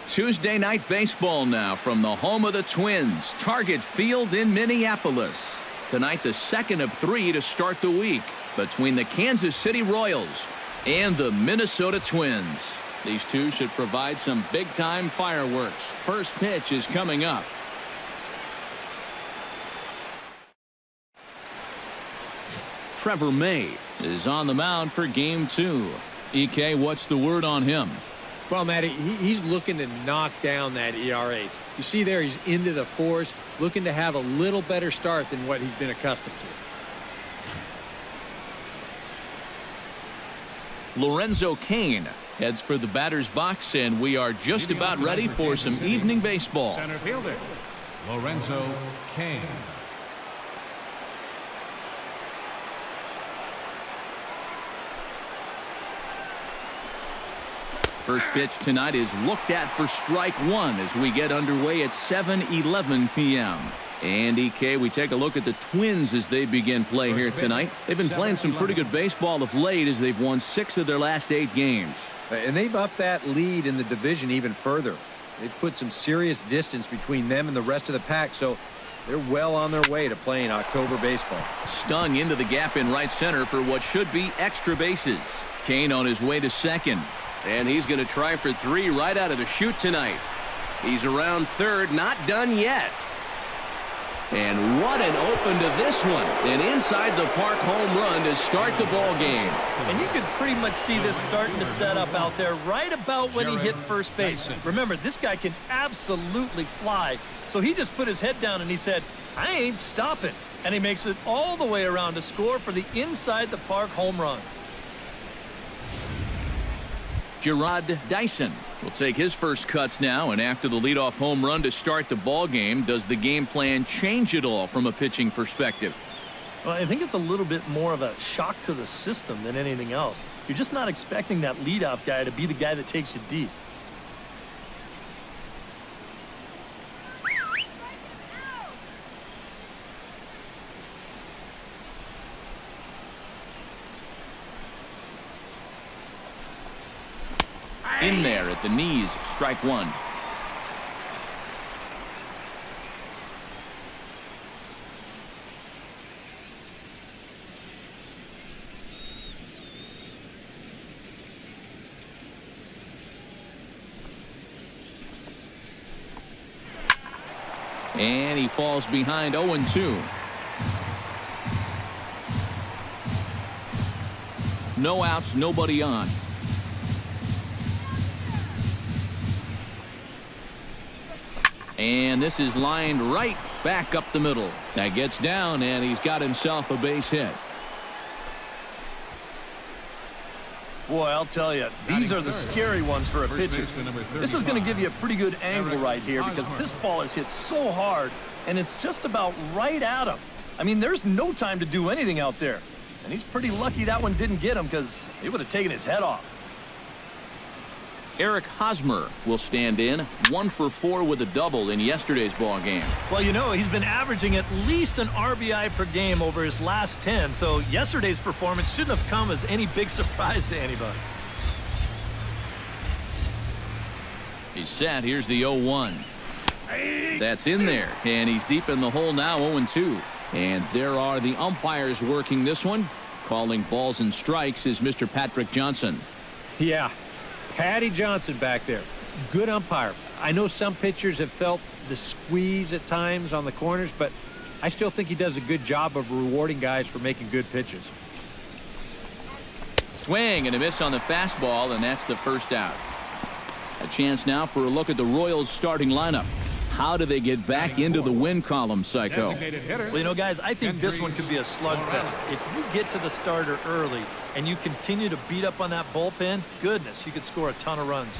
Tuesday night baseball now from the home of the Twins, Target Field in Minneapolis. Tonight, the second of 3 to start the week between the Kansas City Royals and the Minnesota Twins. These two should provide some big-time fireworks. First pitch is coming up. Trevor May is on the mound for game 2. EK, what's the word on him? Well, Matty, he's looking to knock down that ERA. You see there, he's into the 4s, looking to have a little better start than what he's been accustomed to. Lorenzo Cain heads for the batter's box, and we are just about ready for some evening baseball. Center fielder, Lorenzo Cain. First pitch tonight is looked at for strike 1 as we get underway at 7:11 p.m. And EK, we take a look at the Twins as they begin play here tonight. They've been playing some pretty good baseball of late as they've won 6 of their last 8 games. And they've upped that lead in the division even further. They've put some serious distance between them and the rest of the pack, so they're well on their way to playing October baseball. Stung into the gap in right center for what should be extra bases. Cain on his way to second. And he's going to try for 3 right out of the chute tonight. He's around third, not done yet. And what an open to this one. An inside the park home run to start the ball game. And you can pretty much see this starting to set up out there right about when he hit first base. Remember, this guy can absolutely fly. So he just put his head down and he said, I ain't stopping. And he makes it all the way around to score for the inside the park home run. Gerard Dyson will take his first cuts now, and after the leadoff home run to start the ball game, does the game plan change at all from a pitching perspective? Well, I think it's a little bit more of a shock to the system than anything else. You're just not expecting that leadoff guy to be the guy that takes you deep. In there at the knees, strike 1. And he falls behind 0-2. No outs, nobody on. And this is lined right back up the middle. That gets down, and he's got himself a base hit. Boy, I'll tell you, these are the scary ones for a pitcher. This is going to give you a pretty good angle right here because this ball is hit so hard, and it's just about right at him. I mean, there's no time to do anything out there. And he's pretty lucky that one didn't get him because it would have taken his head off. Eric Hosmer will stand in, 1 for 4 with a double in yesterday's ball game. Well, you know, he's been averaging at least an RBI per game over his last 10, so yesterday's performance shouldn't have come as any big surprise to anybody. He's set. Here's the 0-1. That's in there, and he's deep in the hole now, 0-2. And there are the umpires working this one. Calling balls and strikes is Mr. Patrick Johnson. Yeah. Patty Johnson back there. Good umpire. I know some pitchers have felt the squeeze at times on the corners, but I still think he does a good job of rewarding guys for making good pitches. Swing and a miss on the fastball, and that's the first out. A chance now for a look at the Royals starting lineup. How do they get back into the win column, Psycho? Well, you know, guys, I think this one could be a slugfest. If you get to the starter early and you continue to beat up on that bullpen, goodness, you could score a ton of runs.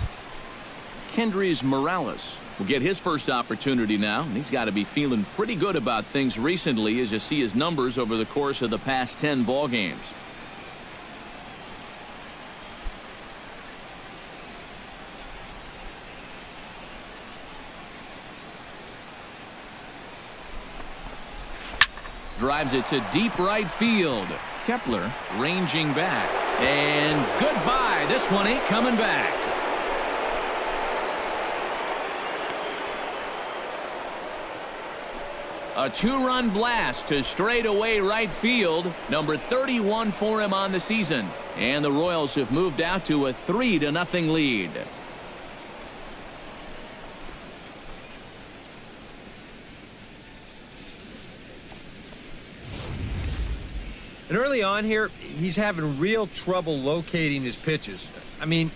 Kendrys Morales will get his first opportunity now, and he's got to be feeling pretty good about things recently as you see his numbers over the course of the past 10 ball games. Drives it to deep right field. Kepler ranging back. And goodbye. This one ain't coming back. A two-run blast to straightaway right field. Number 31 for him on the season. And the Royals have moved out to a 3-0 lead. And early on here, he's having real trouble locating his pitches. I mean,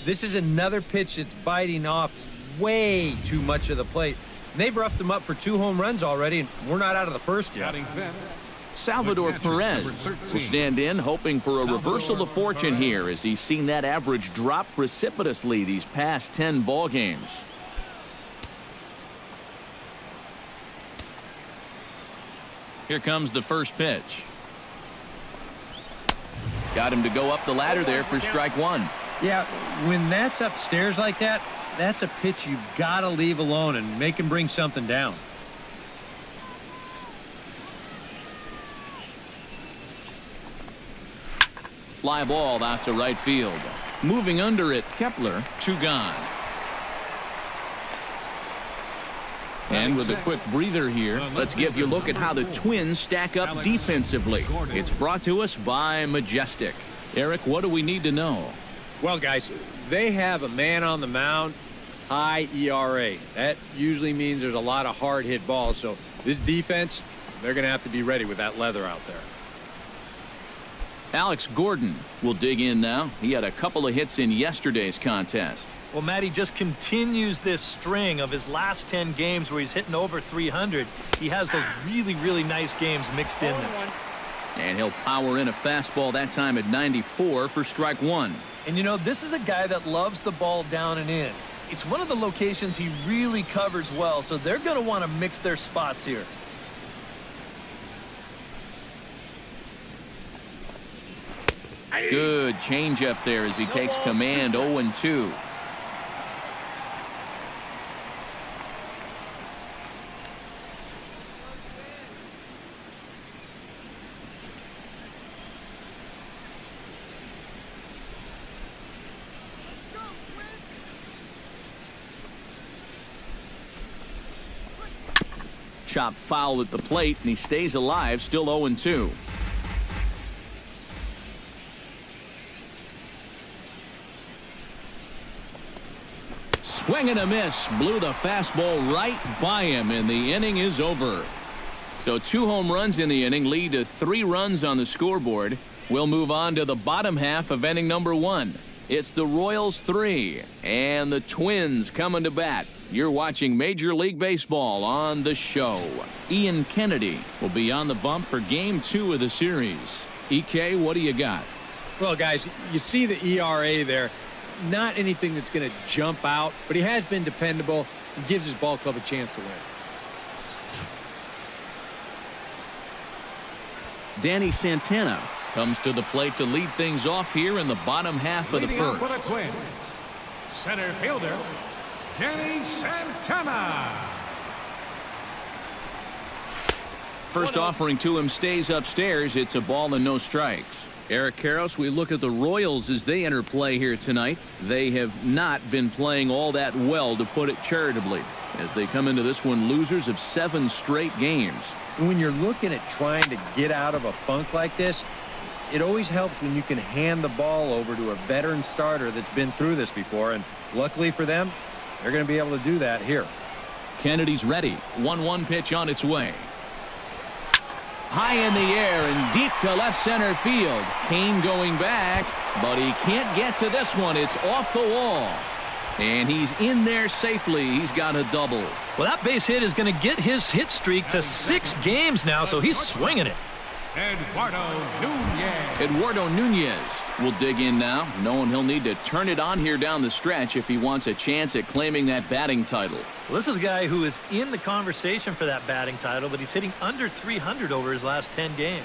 this is another pitch that's biting off way too much of the plate. And they've roughed him up for 2 home runs already, and we're not out of the first yet. Salvador Perez will stand in, hoping for a reversal of fortune here as he's seen that average drop precipitously these past 10 ball games. Here comes the first pitch. Got him to go up the ladder there for strike one. Yeah, when that's upstairs like that, that's a pitch you've got to leave alone and make him bring something down. Fly ball out to right field. Moving under it, Kepler, 2 gone. And with a quick breather here, let's give you a look at how the Twins stack up defensively. It's brought to us by Majestic. Eric, what do we need to know? Well, guys, they have a man on the mound, high ERA. That usually means there's a lot of hard hit balls. So this defense, they're going to have to be ready with that leather out there. Alex Gordon will dig in now. He had a couple of hits in yesterday's contest. Well, Matty just continues this string of his last 10 games where he's hitting over 300. He has those really nice games mixed in there. And he'll power in a fastball that time at 94 for strike one. And you know, this is a guy that loves the ball down and in. It's one of the locations he really covers well, so they're going to want to mix their spots here. Good changeup there as he takes command. 0-2. Chop foul at the plate, and he stays alive, still 0-2. Swing and a miss. Blew the fastball right by him, and the inning is over. So 2 home runs in the inning lead to 3 runs on the scoreboard. We'll move on to the bottom half of inning number 1. It's the Royals 3 and the Twins coming to bat. You're watching Major League Baseball on the show. Ian Kennedy will be on the bump for game 2 of the series. EK, what do you got? Well, guys, you see the ERA there. Not anything that's going to jump out, but he has been dependable and gives his ball club a chance to win. Danny Santana comes to the plate to lead things off here in the bottom half of the first. For the Twins, center fielder, Danny Santana. First offering to him stays upstairs. It's a ball and no strikes. Eric Karros, we look at the Royals as they enter play here tonight. They have not been playing all that well, to put it charitably, as they come into this one losers of 7 straight games. When you're looking at trying to get out of a funk like this, it always helps when you can hand the ball over to a veteran starter that's been through this before, and luckily for them, they're going to be able to do that here. Kennedy's ready. 1-1 pitch on its way. High in the air and deep to left center field. Kane going back, but he can't get to this one. It's off the wall. And he's in there safely. He's got a double. Well, that base hit is going to get his hit streak to 6 games now, so he's swinging it. Eduardo Nunez will dig in now, knowing he'll need to turn it on here down the stretch if he wants a chance at claiming that batting title. Well, this is a guy who is in the conversation for that batting title, but he's hitting under 300 over his last 10 games.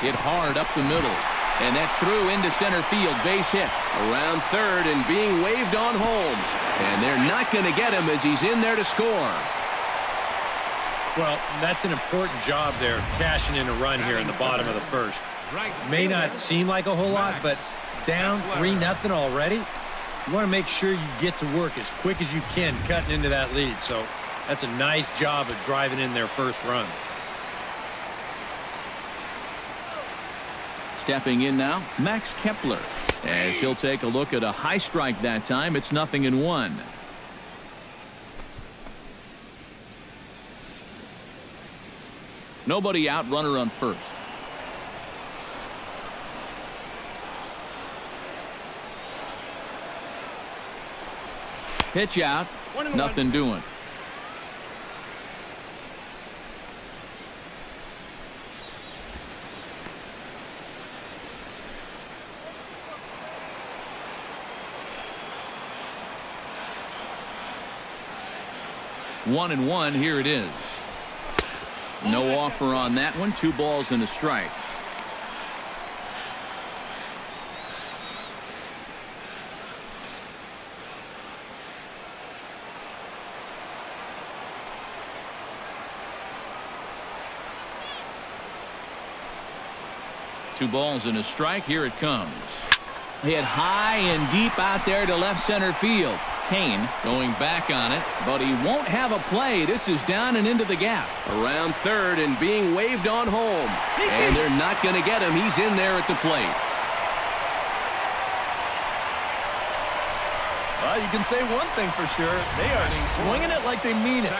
Hit hard up the middle. And that's through into center field. Base hit around third and being waved on home. And they're not going to get him as he's in there to score. Well, that's an important job there, cashing in a run here in the bottom of the first. May not seem like a whole lot, but down 3-0 already. You want to make sure you get to work as quick as you can cutting into that lead. So that's a nice job of driving in their first run. Stepping in now, Max Kepler. As he'll take a look at a high strike that time, it's 0-1. Nobody out, runner on first. Pitch out, nothing doing. One and one, here it is. No offer on that one. 2 balls and a strike. Two balls and a strike. Here it comes. Hit high and deep out there to left center field. Kane going back on it, but he won't have a play. This is down and into the gap. Around third and being waved on home. And they're not going to get him. He's in there at the plate. Well, you can say one thing for sure. They are swinging it like they mean it.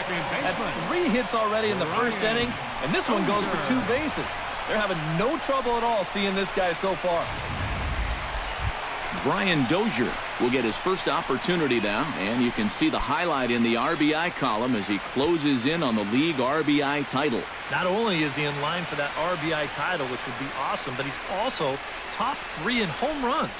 That's 3 hits already in the first inning, and this one goes for 2 bases. They're having no trouble at all seeing this guy so far. Brian Dozier will get his first opportunity now, and you can see the highlight in the RBI column as he closes in on the league RBI title. Not only is he in line for that RBI title, which would be awesome, but he's also top 3 in home runs.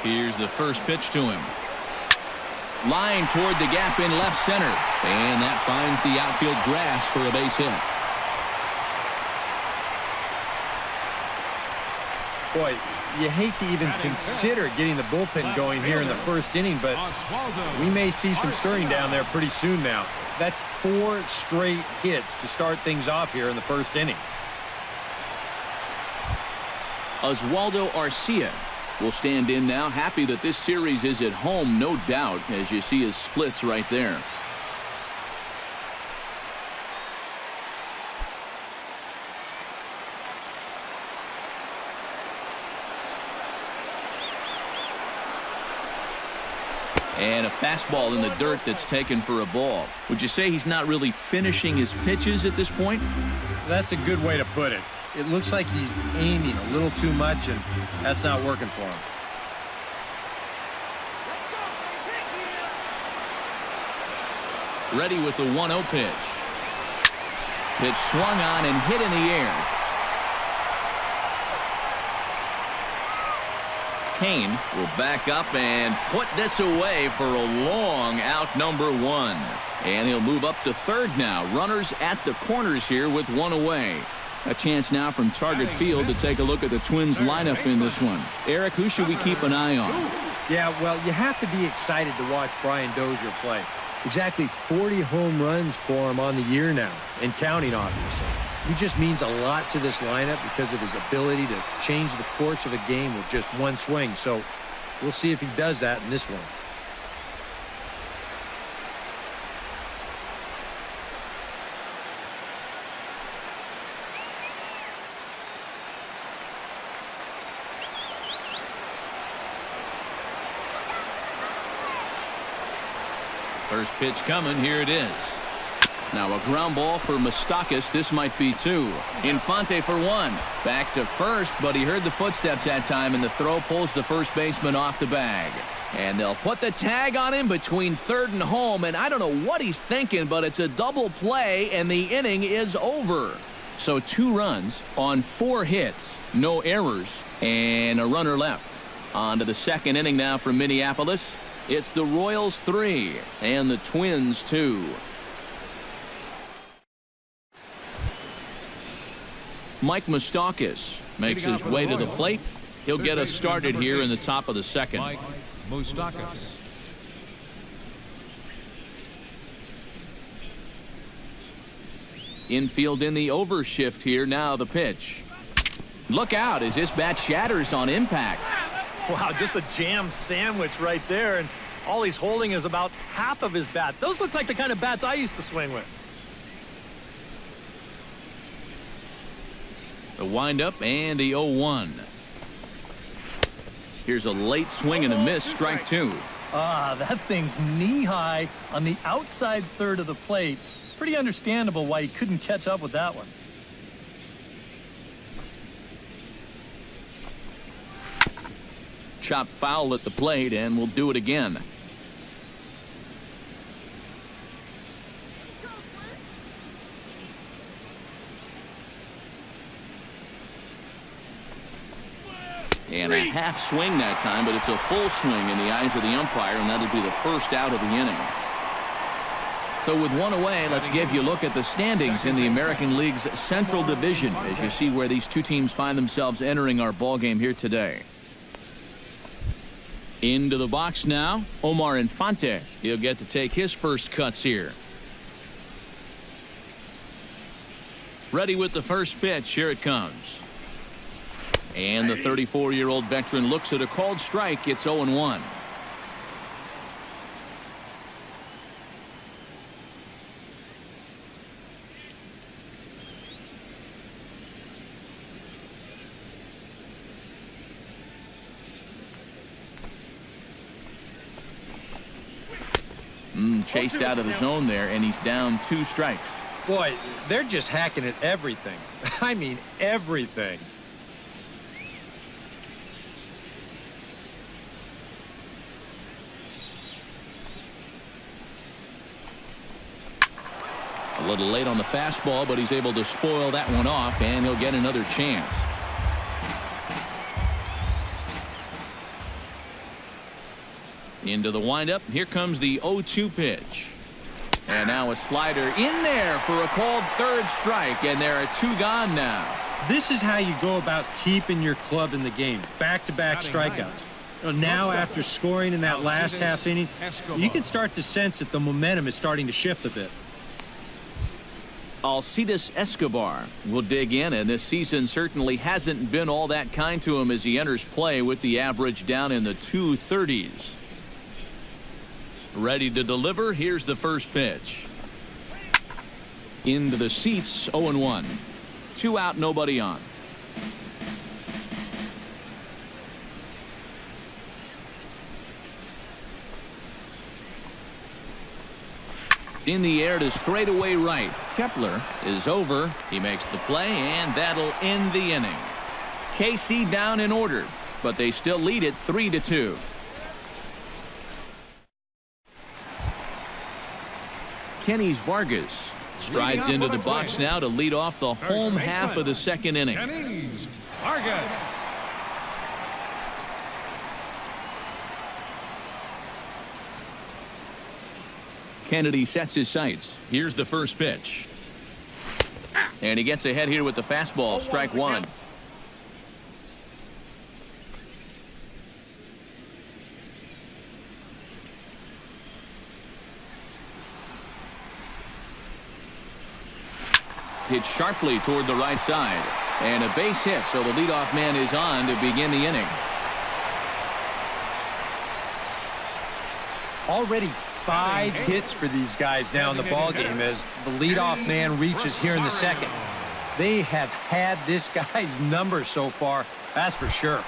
Here's the first pitch to him. Line toward the gap in left center. And that finds the outfield grass for a base hit. Boy, you hate to even consider getting the bullpen going here in the first inning, but we may see some stirring down there pretty soon now. That's 4 straight hits to start things off here in the first inning. Oswaldo Arcia will stand in now, happy that this series is at home, no doubt, as you see his splits right there. And a fastball in the dirt that's taken for a ball. Would you say he's not really finishing his pitches at this point? That's a good way to put it. It looks like he's aiming a little too much, and that's not working for him. Ready with the 1-0 pitch. Pitch swung on and hit in the air. Kane will back up and put this away for a long out, #1. And he'll move up to third now. Runners at the corners here with 1 away. A chance now from Target Field to take a look at the Twins lineup in this one. Eric, who should we keep an eye on? Yeah, well, you have to be excited to watch Brian Dozier play. Exactly 40 home runs for him on the year now, and counting, obviously. He just means a lot to this lineup because of his ability to change the course of a game with just one swing. So we'll see if he does that in this one. First pitch coming. Here it is. Now a ground ball for Moustakas. This might be 2. Infante for 1. Back to first, but he heard the footsteps that time, and the throw pulls the first baseman off the bag. And they'll put the tag on him between third and home, and I don't know what he's thinking, but it's a double play, and the inning is over. So 2 runs on 4 hits, no errors, and a runner left. On to the second inning now from Minneapolis. It's the Royals 3 and the Twins 2. Mike Moustakas makes his way to the plate. He'll get us started here in the top of the second. Mike Moustakas. Infield in the overshift here. Now the pitch. Look out as this bat shatters on impact. Wow, just a jam sandwich right there, and all he's holding is about half of his bat. Those look like the kind of bats I used to swing with. The windup and the 0-1. Here's a late swing and a miss, strike two. That thing's knee-high on the outside third of the plate. Pretty understandable why he couldn't catch up with that one. Chop foul at the plate, and we'll do it again. And a half swing that time, but it's a full swing in the eyes of the umpire, and that'll be the first out of the inning. So with one away, let's give you a look at the standings in the American League's Central Division as you see where these two teams find themselves entering our ball game here today. Into the box now, Omar Infante. He'll get to take his first cuts here. Ready with the first pitch. Here it comes. And the 34-year-old veteran looks at a called strike. It's 0-1. Chased out of the zone there, and he's down 2 strikes. Boy, they're just hacking at everything. I mean, everything. A little late on the fastball, but he's able to spoil that one off, and he'll get another chance. Into the windup. Here comes the 0-2 pitch. And now a slider in there for a called third strike, and there are 2 gone now. This is how you go about keeping your club in the game. Back-to-back strikeouts. Now, after scoring in that last half inning, you can start to sense that the momentum is starting to shift a bit. Alcides Escobar will dig in, and this season certainly hasn't been all that kind to him as he enters play with the average down in the 230s. Ready to deliver. Here's the first pitch. Into the seats. 0-1. 2 out, nobody on. In the air to straightaway right. Kepler is over. He makes the play, and that'll end the inning. KC down in order, but they still lead it 3-2. Kenny's Vargas strides into the box now to lead off the home half of the second inning. Kenny's Vargas. Kennedy sets his sights. Here's the first pitch. And he gets ahead here with the fastball. Strike one. Hit sharply toward the right side. And a base hit, so the leadoff man is on to begin the inning. Already 5 hits for these guys now in the ballgame as the leadoff man reaches here in the second. They have had this guy's number so far, that's for sure.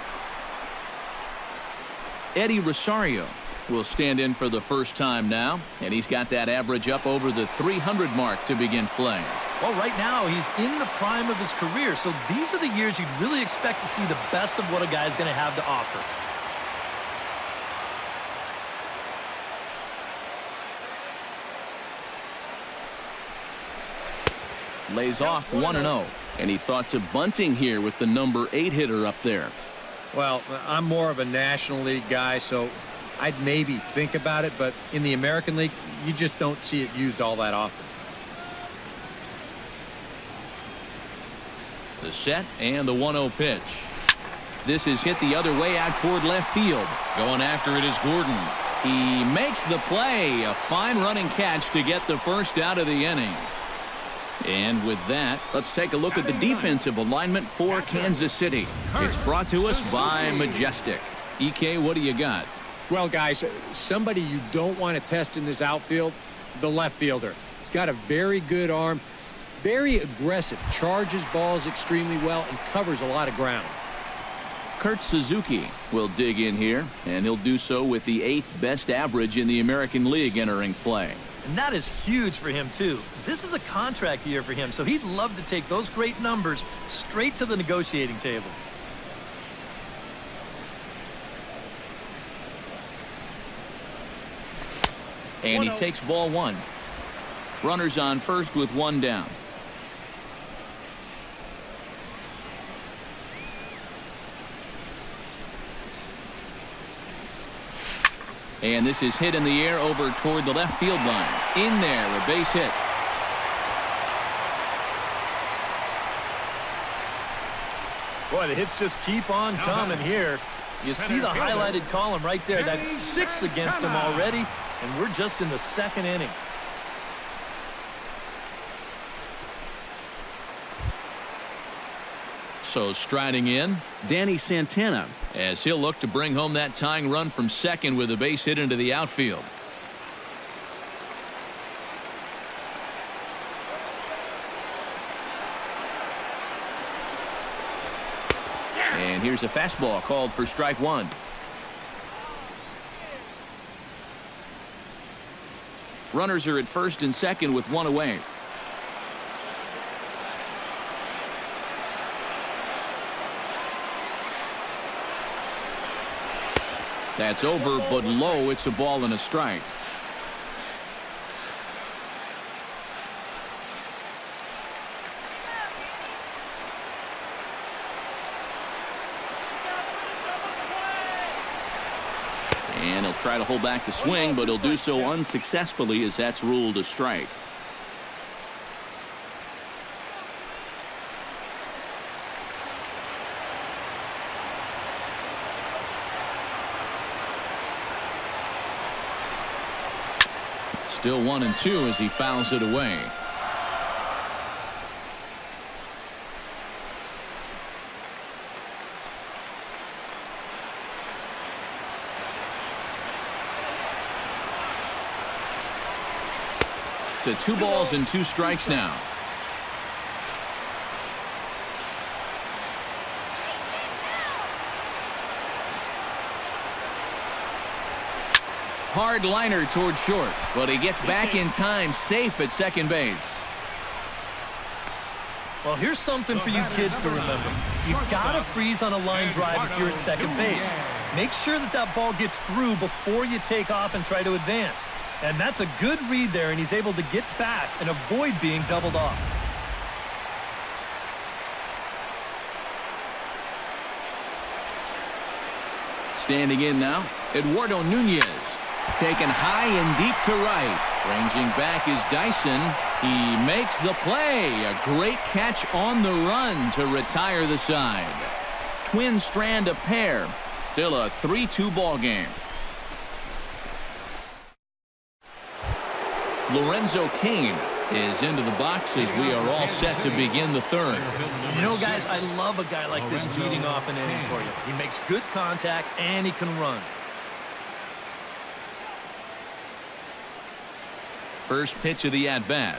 Eddie Rosario will stand in for the first time now, and he's got that average up over the 300 mark to begin play. Well, right now, he's in the prime of his career, so these are the years you'd really expect to see the best of what a guy's going to have to offer. Lays off 1-0, and he thought to bunting here with the number 8 hitter up there. Well, I'm more of a National League guy, so I'd maybe think about it, but in the American League, you just don't see it used all that often. The set and the 1-0 pitch. This is hit the other way out toward left field. Going after it is Gordon. He makes the play. A fine running catch to get the first out of the inning. And with that, let's take a look at the defensive alignment for Kansas City. It's brought to us by Majestic. EK, what do you got? Well, guys, somebody you don't want to test in this outfield, the left fielder. He's got a very good arm, very aggressive, charges balls extremely well, and covers a lot of ground. Kurt Suzuki will dig in here, and he'll do so with the 8th best average in the American League entering play. And that is huge for him, too. This is a contract year for him, so he'd love to take those great numbers straight to the negotiating table. And he takes ball 1. Runners on first with 1 down. And this is hit in the air over toward the left field line. In there, a base hit. Boy, the hits just keep on coming here. You see the highlighted column right there. That's 6 against him already, and we're just in the 2nd inning. So striding in, Danny Santana, as he'll look to bring home that tying run from second with a base hit into the outfield. And here's a fastball called for strike 1. Runners are at first and second with 1 away. That's over, but low. It's a ball and a strike. And he'll try to hold back the swing, but he'll do so unsuccessfully as that's ruled a strike. Still 1-2 as he fouls it away. To 2 balls and 2 strikes now. Hard liner toward short, but he gets back in time, safe at second base. Well, here's something for you kids to remember. You've got to freeze on a line drive if you're at second base. Make sure that that ball gets through before you take off and try to advance. And that's a good read there, and he's able to get back and avoid being doubled off. Standing in now, Eduardo Nunez. Taken high and deep to right. Ranging back is Dyson. He makes the play. A great catch on the run to retire the side. Twin strand a pair. Still a 3-2 ball game. Lorenzo Cain is into the box as we are all set to begin the 3rd. You know, guys, I love a guy like this leading off an inning for you. He makes good contact and he can run. First pitch of the at-bat.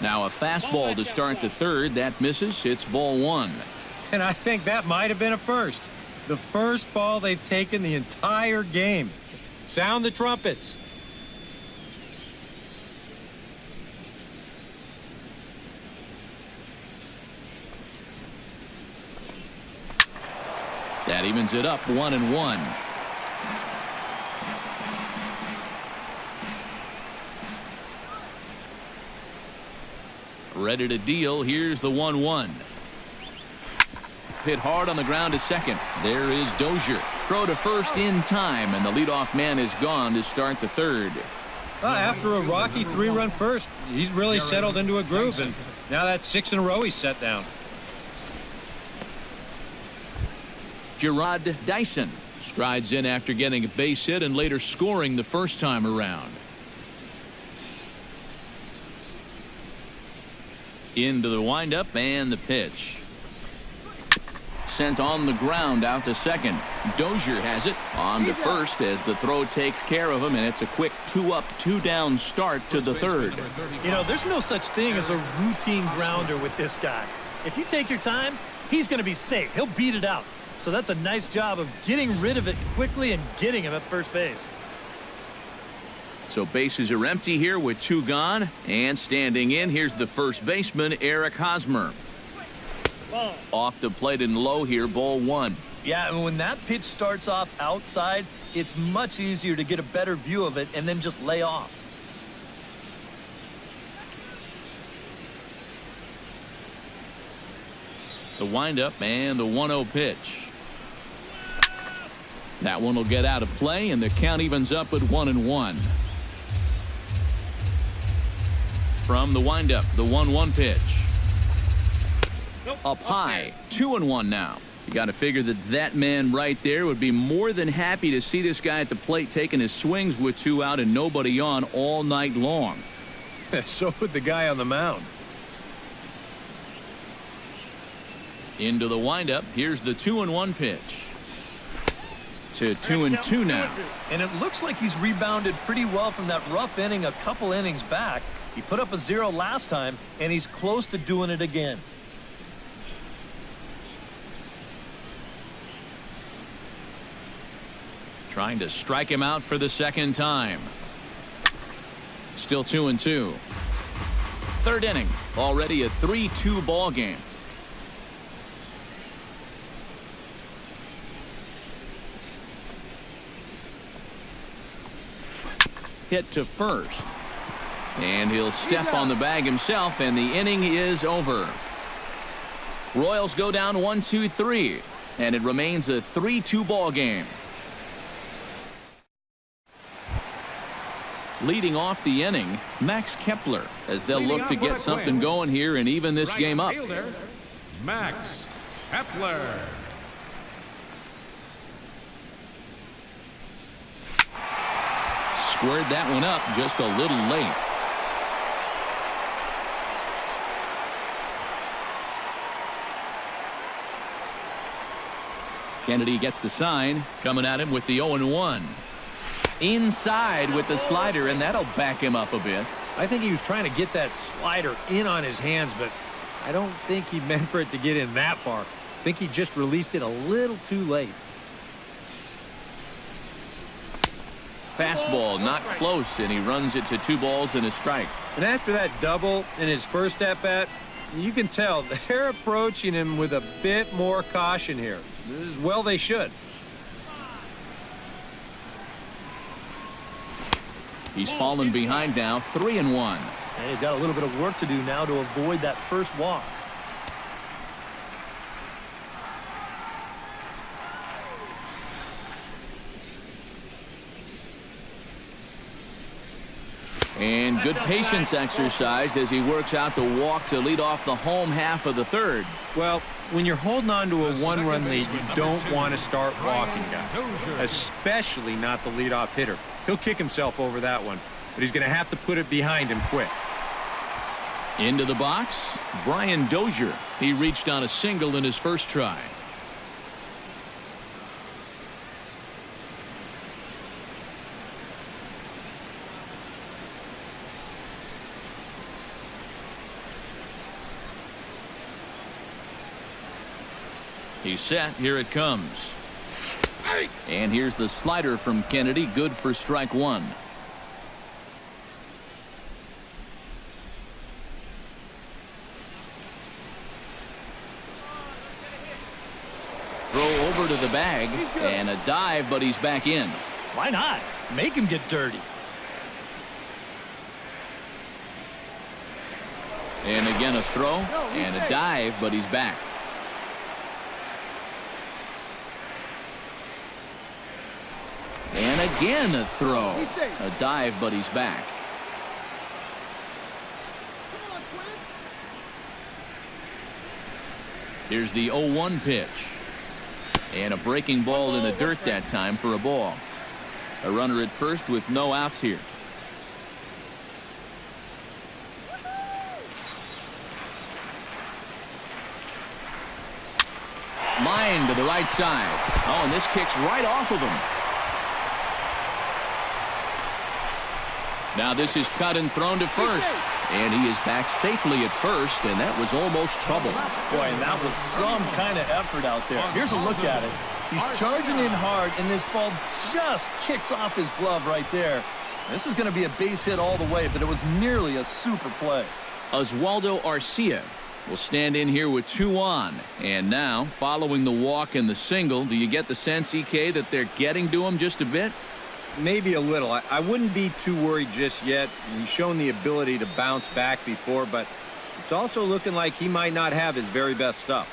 Now a fastball to start the 3rd. That misses. It's ball 1. And I think that might have been a first. The first ball they've taken the entire game. Sound the trumpets. That evens it up 1-1. Ready to deal. Here's the 1-1. Hit hard on the ground to second. There is Dozier. Throw to first in time, and the leadoff man is gone to start the 3rd. After a rocky 3-run first, he's really settled into a groove, and now that's 6 in a row he's set down. Gerard Dyson strides in after getting a base hit and later scoring the first time around. Into the windup and the pitch. Sent on the ground out to second. Dozier has it on to first as the throw takes care of him, and it's a quick 2-up, 2-down start to the third. You know, there's no such thing as a routine grounder with this guy. If you take your time, he's going to be safe. He'll beat it out. So that's a nice job of getting rid of it quickly and getting him at first base. So bases are empty here with 2 gone, and standing in, here's the first baseman, Eric Hosmer. Off the plate and low here, ball 1. Yeah, and when that pitch starts off outside, it's much easier to get a better view of it and then just lay off. The windup and the 1-0 pitch. That one will get out of play, and the count evens up at 1-1. From the windup, the 1-1 pitch. Up high, 2-1 now. You got to figure that man right there would be more than happy to see this guy at the plate taking his swings with 2 out and nobody on all night long. So would the guy on the mound. Into the windup, here's the 2-1 pitch. To 2-2 now. And it looks like he's rebounded pretty well from that rough inning a couple innings back. He put up a 0 last time, and he's close to doing it again. Trying to strike him out for the second time. Still 2-2. Third inning, already a 3-2 ball game. Hit to first. And he'll step on the bag himself, and the inning is over. Royals go down 1-2-3, and it remains a 3-2 ball game. Leading off the inning, Max Kepler, as they'll look to get something going here and even this game up. Max Kepler. Squared that one up just a little late. Kennedy gets the sign, coming at him with the 0-1. Inside with the slider, and that'll back him up a bit. I think he was trying to get that slider in on his hands, but I don't think he meant for it to get in that far. I think he just released it a little too late. Fastball not close, and he runs it to 2 balls and a strike. And after that double in his first at-bat, you can tell they're approaching him with a bit more caution here. As well they should. He's fallen behind now, 3-1. And he's got a little bit of work to do now to avoid that first walk. And good patience exercised as he works out the walk to lead off the home half of the third. Well, when you're holding on to a 1-run lead, you don't want to start walking guys, especially not the leadoff hitter. He'll kick himself over that one, but he's going to have to put it behind him quick. Into the box, Brian Dozier. He reached on a single in his first try. He's set. Here it comes. And here's the slider from Kennedy. Good for strike 1. Throw over to the bag and a dive, but he's back in. Why not? Make him get dirty. And again a throw and a dive, but he's back. And again a throw. A dive, but he's back. Here's the 0-1 pitch. And a breaking ball in the dirt that time for a ball. A runner at first with no outs here. Line to the right side. Oh, and this kicks right off of him. Now this is cut and thrown to first. And he is back safely at first, and that was almost trouble. Boy, and that was some kind of effort out there. Here's a look at it. He's charging in hard, and this ball just kicks off his glove right there. This is going to be a base hit all the way, but it was nearly a super play. Oswaldo Arcia will stand in here with 2 on. And now, following the walk and the single, do you get the sense, EK, that they're getting to him just a bit? Maybe a little. I wouldn't be too worried just yet. He's shown the ability to bounce back before, but it's also looking like he might not have his very best stuff.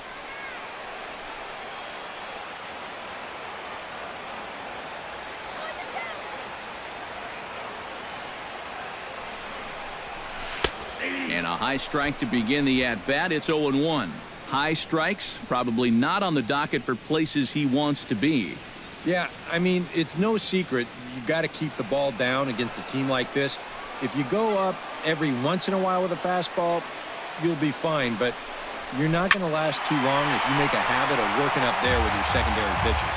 And a high strike to begin the at-bat. It's 0-1. High strikes, probably not on the docket for places he wants to be. Yeah, I mean, it's no secret. You've got to keep the ball down against a team like this. If you go up every once in a while with a fastball, you'll be fine. But you're not going to last too long if you make a habit of working up there with your secondary pitches.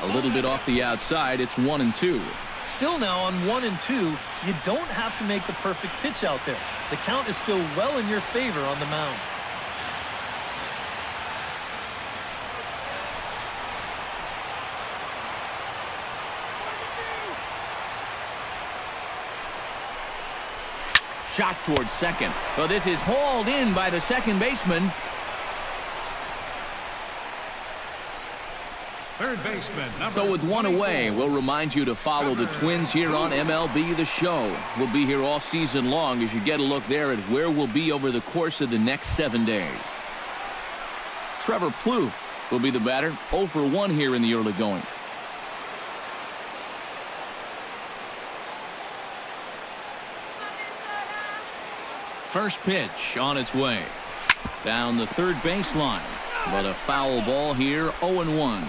A little bit off the outside. It's 1-2. Still now on 1-2, you don't have to make the perfect pitch out there. The count is still well in your favor on the mound. Shot towards second. Well, this is hauled in by the second baseman. Third baseman, So with 1 away, we'll remind you to follow the Twins here on MLB The Show. We'll be here all season long as you get a look there at where we'll be over the course of the next 7 days. Trevor Plouffe will be the batter. 0 for 1 here in the early going. First pitch on its way. Down the third baseline. But a foul ball here, 0-1.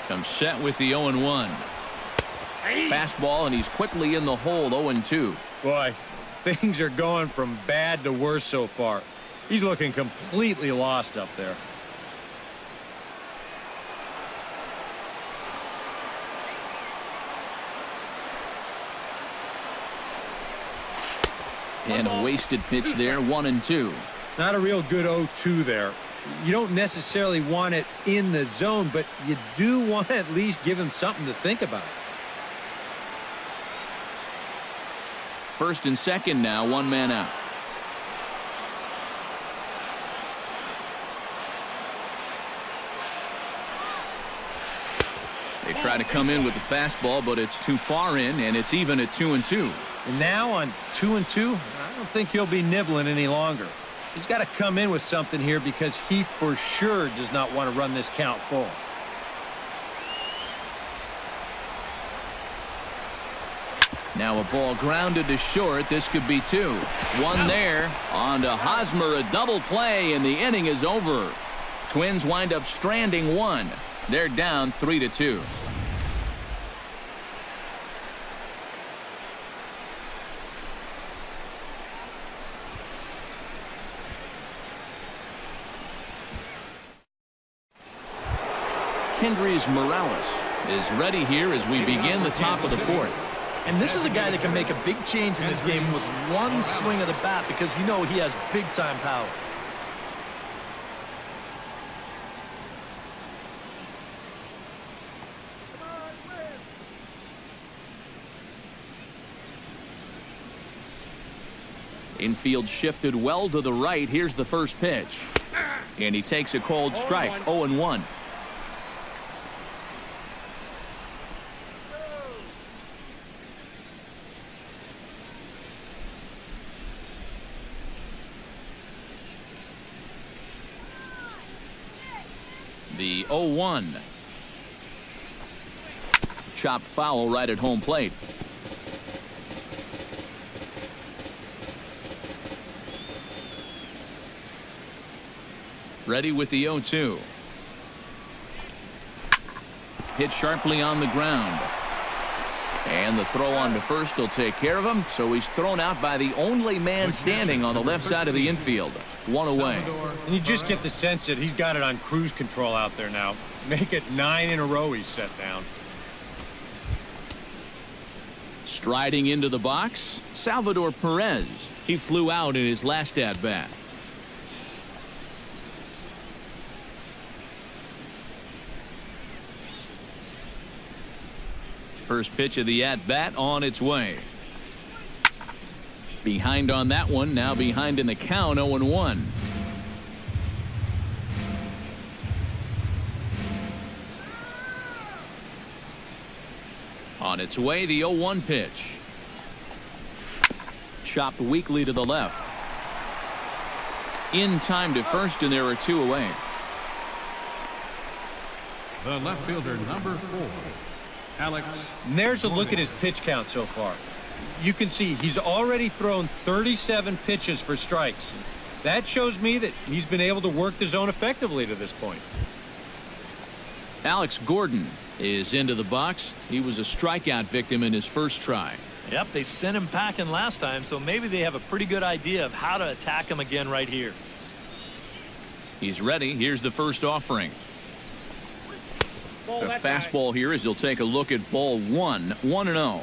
Comes set with the 0-1. Fastball, and he's quickly in the hole, 0-2. Boy, things are going from bad to worse so far. He's looking completely lost up there. And a wasted pitch there, 1-2. Not a real good 0-2 there. You don't necessarily want it in the zone, but you do want to at least give him something to think about. First and second now, 1 man out. They try to come in with the fastball, but it's too far in, and it's even at 2-2. And now on 2-2, I don't think he'll be nibbling any longer. He's got to come in with something here because he for sure does not want to run this count full. Now a ball grounded to short. This could be 2. 1 there. On to Hosmer, a double play, and the inning is over. Twins wind up stranding 1. They're down 3-2. Kendrys Morales is ready here as we begin the top of the 4th. And this is a guy that can make a big change in this game with one swing of the bat because you know he has big-time power. Infield shifted well to the right. Here's the first pitch. And he takes a cold strike, 0-1. The 0-1. Chopped foul right at home plate. Ready with the 0-2. hit sharply on the ground. And the throw on to first will take care of him, so he's thrown out by the only man standing on the left side of the infield. One away. And you just get the sense that he's got it on cruise control out there now. Make it 9 in a row he's set down. Striding into the box, Salvador Perez. He flew out in his last at-bat. First pitch of the at-bat on its way. Behind on that one, now behind in the count, 0-1. On its way, the 0-1 pitch. Chopped weakly to the left. In time to first, and there are 2 away. The left fielder, number 4, Alex. And there's a look at his pitch count so far. You can see he's already thrown 37 pitches for strikes. That shows me that he's been able to work the zone effectively to this point. Alex Gordon is into the box. He was a strikeout victim in his first try. Yep, they sent him packing last time, so maybe they have a pretty good idea of how to attack him again right here. He's ready. Here's the first offering. A fastball here as he'll take a look at ball 1, 1-0.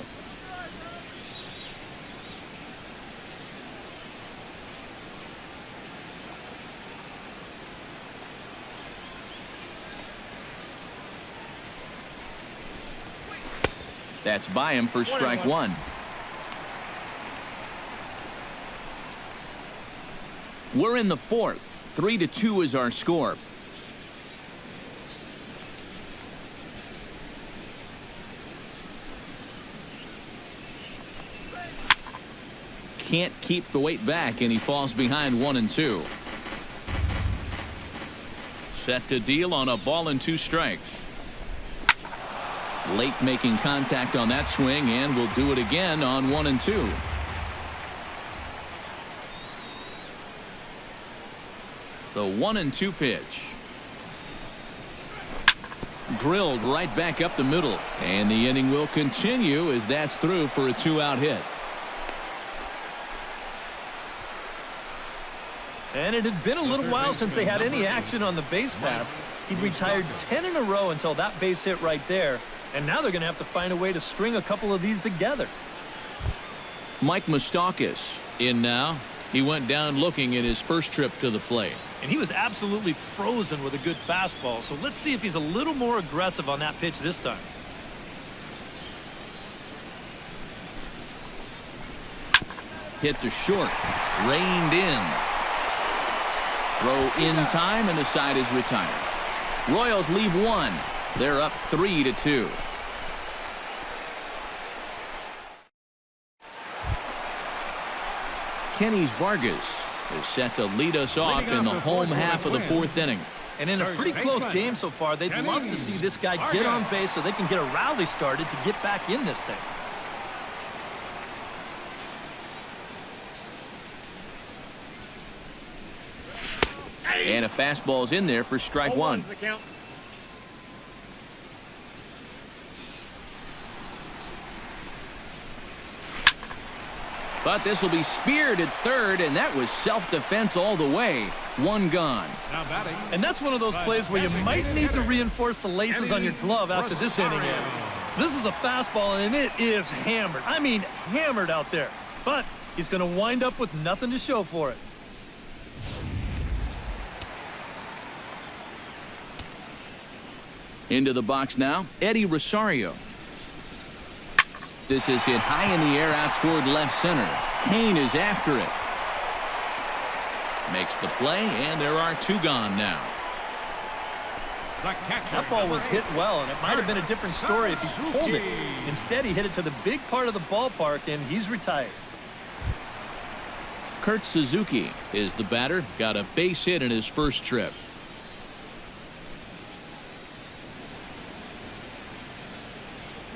That's by him for strike 1. We're in the 4th. 3-2 is our score. Can't keep the weight back, and he falls behind 1-2. Set to deal on a ball and 2 strikes. Late making contact on that swing, and will do it again on 1-2. The 1-2 pitch. Drilled right back up the middle, and the inning will continue as that's through for a 2-out hit. And it had been a little while since they had any action on the base pass. He'd retired 10 in a row until that base hit right there. And now they're going to have to find a way to string a couple of these together. Mike Moustakas in now. He went down looking in his first trip to the plate. And he was absolutely frozen with a good fastball. So let's see if he's a little more aggressive on that pitch this time. Hit to short. Reined in. Throw in time, and the side is retired. Royals leave 1. They're up 3-2. Kenny Vargas is set to lead us off in the home half of the 4th inning. And in a pretty close game so far, they'd love to see this guy get on base so they can get a rally started to get back in this thing. And a fastball's in there for strike 1. But this will be speared at third, and that was self-defense all the way. 1 gone. And that's one of those plays where you might need to reinforce the laces on your glove after this inning ends. This is a fastball, and it is hammered. I mean, hammered out there. But he's going to wind up with nothing to show for it. Into the box now, Eddie Rosario. This is hit high in the air out toward left center. Kane is after it. Makes the play, and there are 2 gone now. That ball was hit well, and it might have been a different story if he pulled it. Instead, he hit it to the big part of the ballpark, and he's retired. Kurt Suzuki is the batter. Got a base hit in his first trip.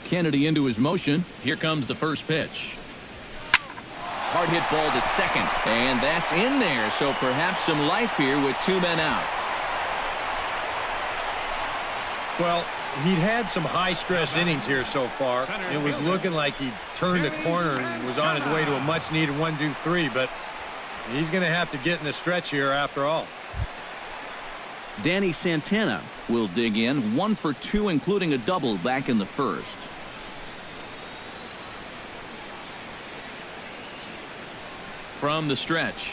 Kennedy into his motion. Here comes the first pitch. Hard hit ball to second, and that's in there, so perhaps some life here with 2 men out. Well, he'd had some high-stress innings here so far. It was looking like he turned the corner and was on his way to a much-needed 1-2-3, but he's going to have to get in the stretch here after all. Danny Santana will dig in, 1 for 2, including a double back in the first. From the stretch.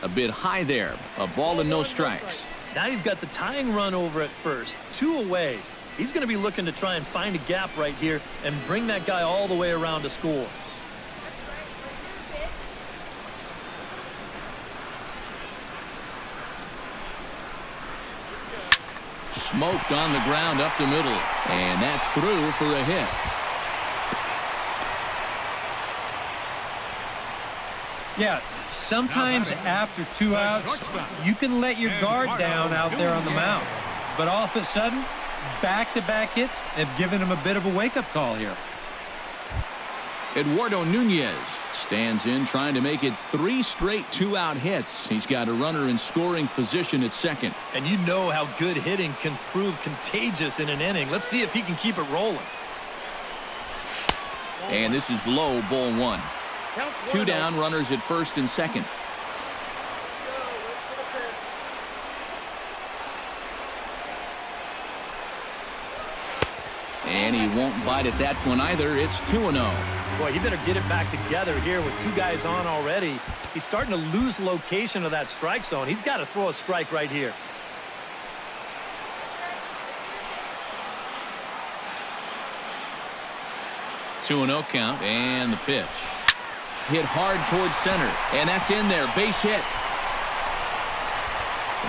A bit high there. A ball and no strikes. Now you've got the tying run over at first. 2 away. He's going to be looking to try and find a gap right here and bring that guy all the way around to score. Smoked on the ground up the middle. And that's through for a hit. Yeah, sometimes after 2 outs, you can let your guard down out there on the mound. But all of a sudden, back-to-back hits have given him a bit of a wake-up call here. Eduardo Nunez stands in, trying to make it 3 straight 2-out hits. He's got a runner in scoring position at second. And you know how good hitting can prove contagious in an inning. Let's see if he can keep it rolling. And this is low, ball 1. 2 down, runners at first and second. And he won't bite at that one either. It's 2-0. Boy, he better get it back together here with 2 guys on already. He's starting to lose location of that strike zone. He's got to throw a strike right here. Two 2-0 count, and the pitch. Hit hard towards center, and that's in there. Base hit.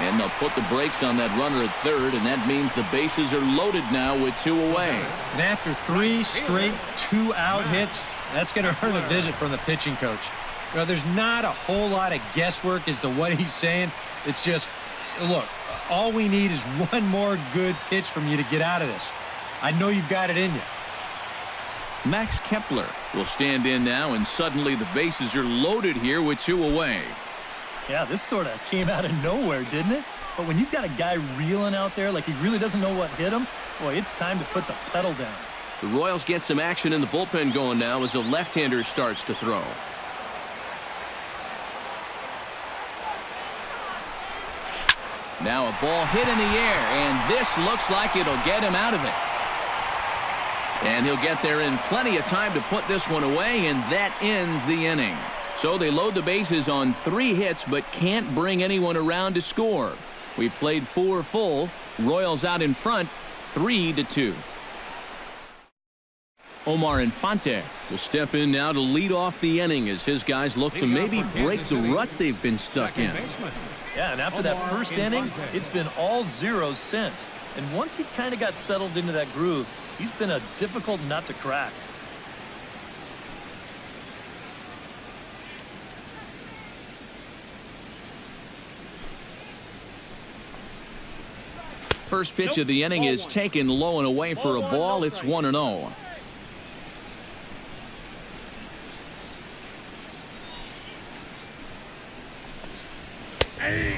And they'll put the brakes on that runner at third, and that means the bases are loaded now with 2 away. And after 3 straight 2-out hits, that's going to earn a visit from the pitching coach. You know, there's not a whole lot of guesswork as to what he's saying. It's just, look, all we need is one more good pitch from you to get out of this. I know you've got it in you. Max Kepler will stand in now, and suddenly the bases are loaded here with 2 away. Yeah, this sort of came out of nowhere, didn't it? But when you've got a guy reeling out there like he really doesn't know what hit him, boy, it's time to put the pedal down. The Royals get some action in the bullpen going now as the left-hander starts to throw. Now a ball hit in the air, and this looks like it'll get him out of it. And he'll get there in plenty of time to put this one away, and that ends the inning. So they load the bases on 3 hits, but can't bring anyone around to score. We played 4 full. Royals out in front, 3-2. Omar Infante will step in now to lead off the inning as his guys look to maybe break the rut they've been stuck in. Yeah, and after that first inning, it's been all zeros since. And once he kind of got settled into that groove, he's been a difficult nut to crack. First pitch of the inning is taken low and away for a ball. It's 1-0.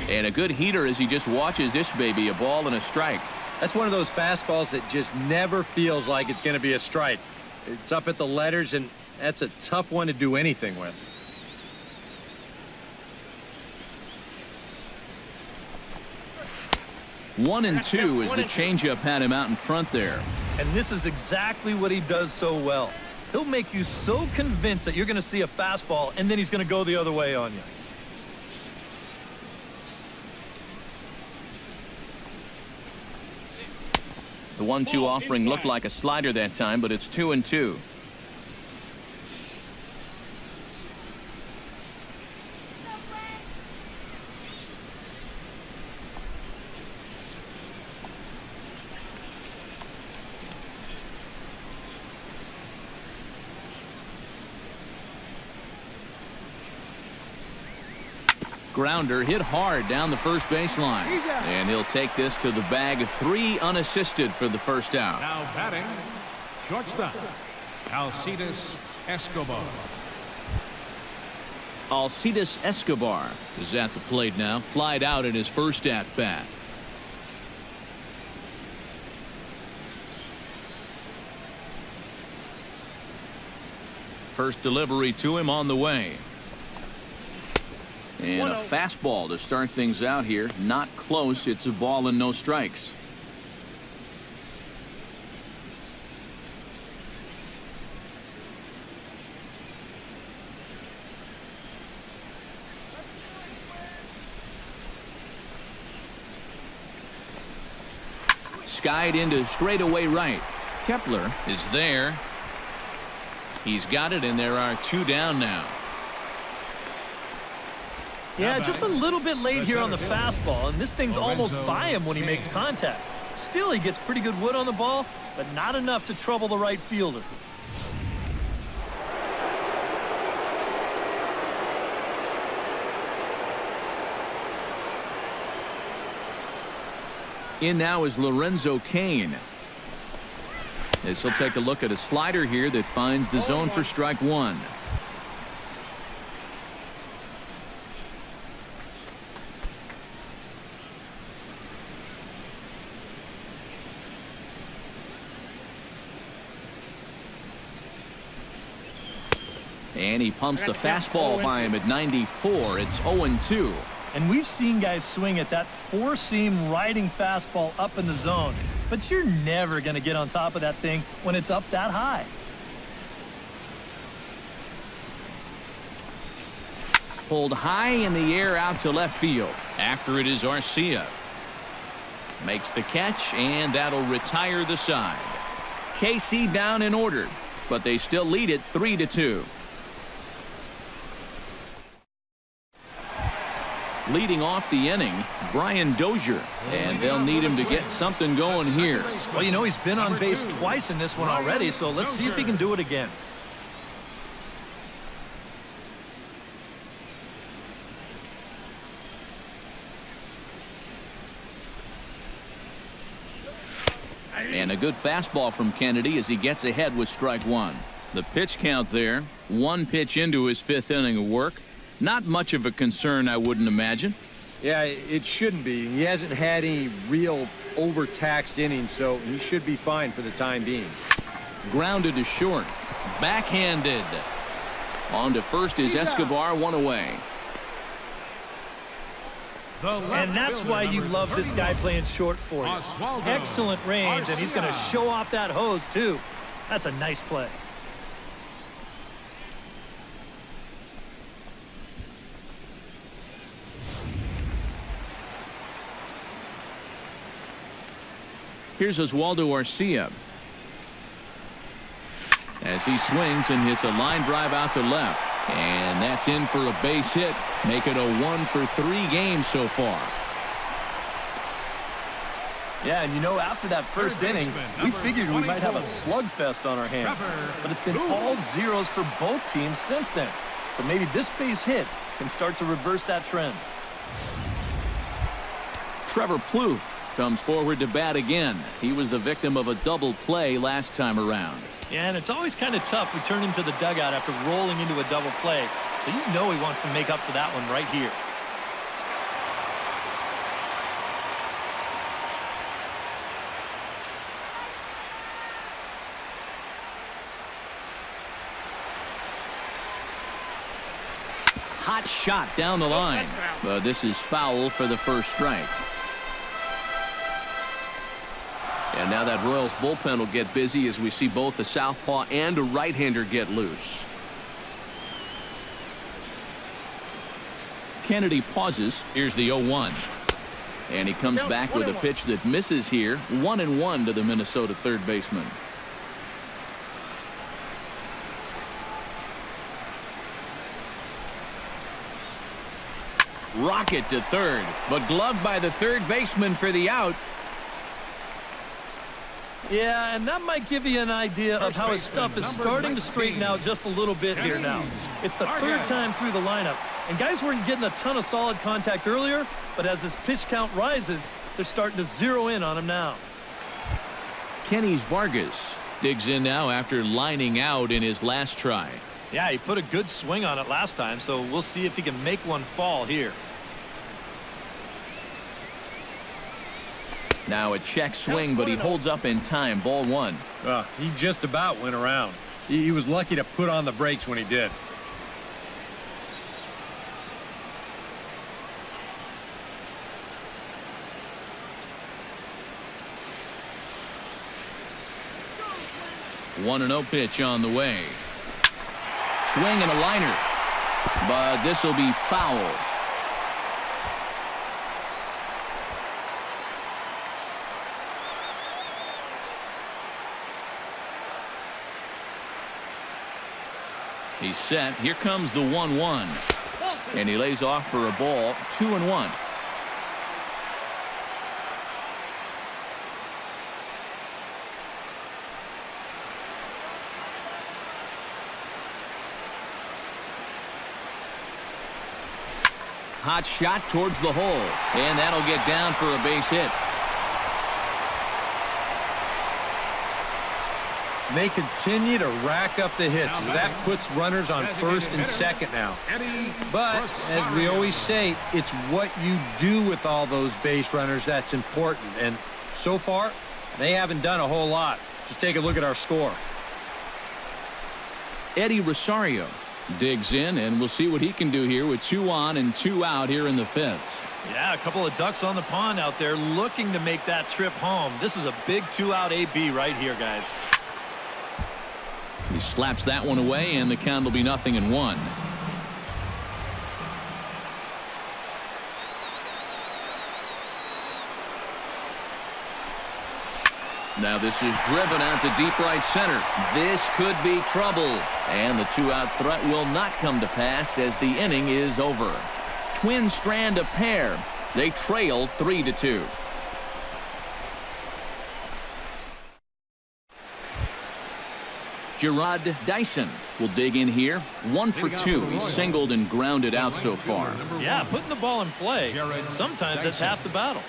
And a good heater as he just watches this baby, a ball and a strike. That's one of those fastballs that just never feels like it's going to be a strike. It's up at the letters, and that's a tough one to do anything with. One and two as the changeup had him out in front there. And this is exactly what he does so well. He'll make you so convinced that you're going to see a fastball, and then he's going to go the other way on you. The 1-2 offering looked like a slider that time, but it's 2-2. Grounder hit hard down the first baseline. And he'll take this to the bag. 3 unassisted for the first out. Now batting, shortstop, Alcides Escobar. Alcides Escobar is at the plate now. Flied out in his first at-bat. First delivery to him on the way. And a fastball to start things out here. Not close. It's a ball and no strikes. Skied into straightaway right. Kepler is there. He's got it, and there are 2 down now. Yeah, just a little bit late here on the fastball, and this thing's almost by him when he makes contact. Still, he gets pretty good wood on the ball, but not enough to trouble the right fielder. In now is Lorenzo Cain. This will take a look at a slider here that finds the zone for strike 1. And he pumps the fastball by him at 94. It's 0-2. And we've seen guys swing at that 4-seam riding fastball up in the zone, but you're never going to get on top of that thing when it's up that high. Pulled high in the air out to left field. After it is Arcia. Makes the catch, and that'll retire the side. KC down and ordered, but they still lead it 3-2. Leading off the inning, Brian Dozier, and they'll need him to get something going here. Well, you know, he's been on base twice in this one already, so let's see if he can do it again. And a good fastball from Kennedy as he gets ahead with strike 1. The pitch count there, 1 pitch into his 5th inning of work. Not much of a concern, I wouldn't imagine. Yeah, it shouldn't be. He hasn't had any real overtaxed innings, so he should be fine for the time being. Grounded to short. Backhanded. On to first is Escobar, 1 away. And that's why you love this guy playing short for you. Excellent range, and he's going to show off that hose, too. That's a nice play. Here's Oswaldo Arcia. As he swings and hits a line drive out to left. And that's in for a base hit. Make it a 1-for-3 game so far. Yeah, and you know, after that first inning, we figured we might have a slugfest on our hands. But it's been all zeros for both teams since then. So maybe this base hit can start to reverse that trend. Trevor Plouffe comes forward to bat again. He was the victim of a double play last time around. Yeah, and it's always kind of tough returning to the dugout after rolling into a double play. So you know he wants to make up for that one right here. Hot shot down the line. But this is foul for the first strike. And now that Royals bullpen will get busy as we see both the southpaw and a right-hander get loose. Kennedy pauses. Here's the 0-1. And he comes back with a pitch that misses here. 1-1 to the Minnesota third baseman. Rocket to third, but gloved by the third baseman for the out. Yeah, and that might give you an idea of how his stuff is starting to straighten out just a little bit here now. It's the third time through the lineup, and guys weren't getting a ton of solid contact earlier, but as his pitch count rises, they're starting to zero in on him now. Kenny's Vargas digs in now after lining out in his last try. Yeah, he put a good swing on it last time, so we'll see if he can make one fall here. Now a check swing, but he holds up in time. Ball 1. He just about went around. He was lucky to put on the brakes when he did. One and 0 pitch on the way. Swing and a liner, but this will be foul. He's set. Here comes the 1-1, and he lays off for a ball. 2-1. Hot shot towards the hole, and that'll get down for a base hit. They continue to rack up the hits. That puts runners on first and second now. But as we always say, it's what you do with all those base runners that's important. And so far, they haven't done a whole lot. Just take a look at our score. Eddie Rosario digs in, and we'll see what he can do here with 2 on and 2 out here in the 5th. Yeah, a couple of ducks on the pond out there looking to make that trip home. This is a big 2-out AB right here, guys. He slaps that one away, and the count will be 0-1. Now this is driven out to deep right center. This could be trouble, and the 2-out threat will not come to pass as the inning is over. Twins strand a pair. They trail 3-2. Gerard Dyson will dig in here. 1 for 2. He's singled and grounded out so far. Yeah, putting the ball in play, sometimes that's half the battle.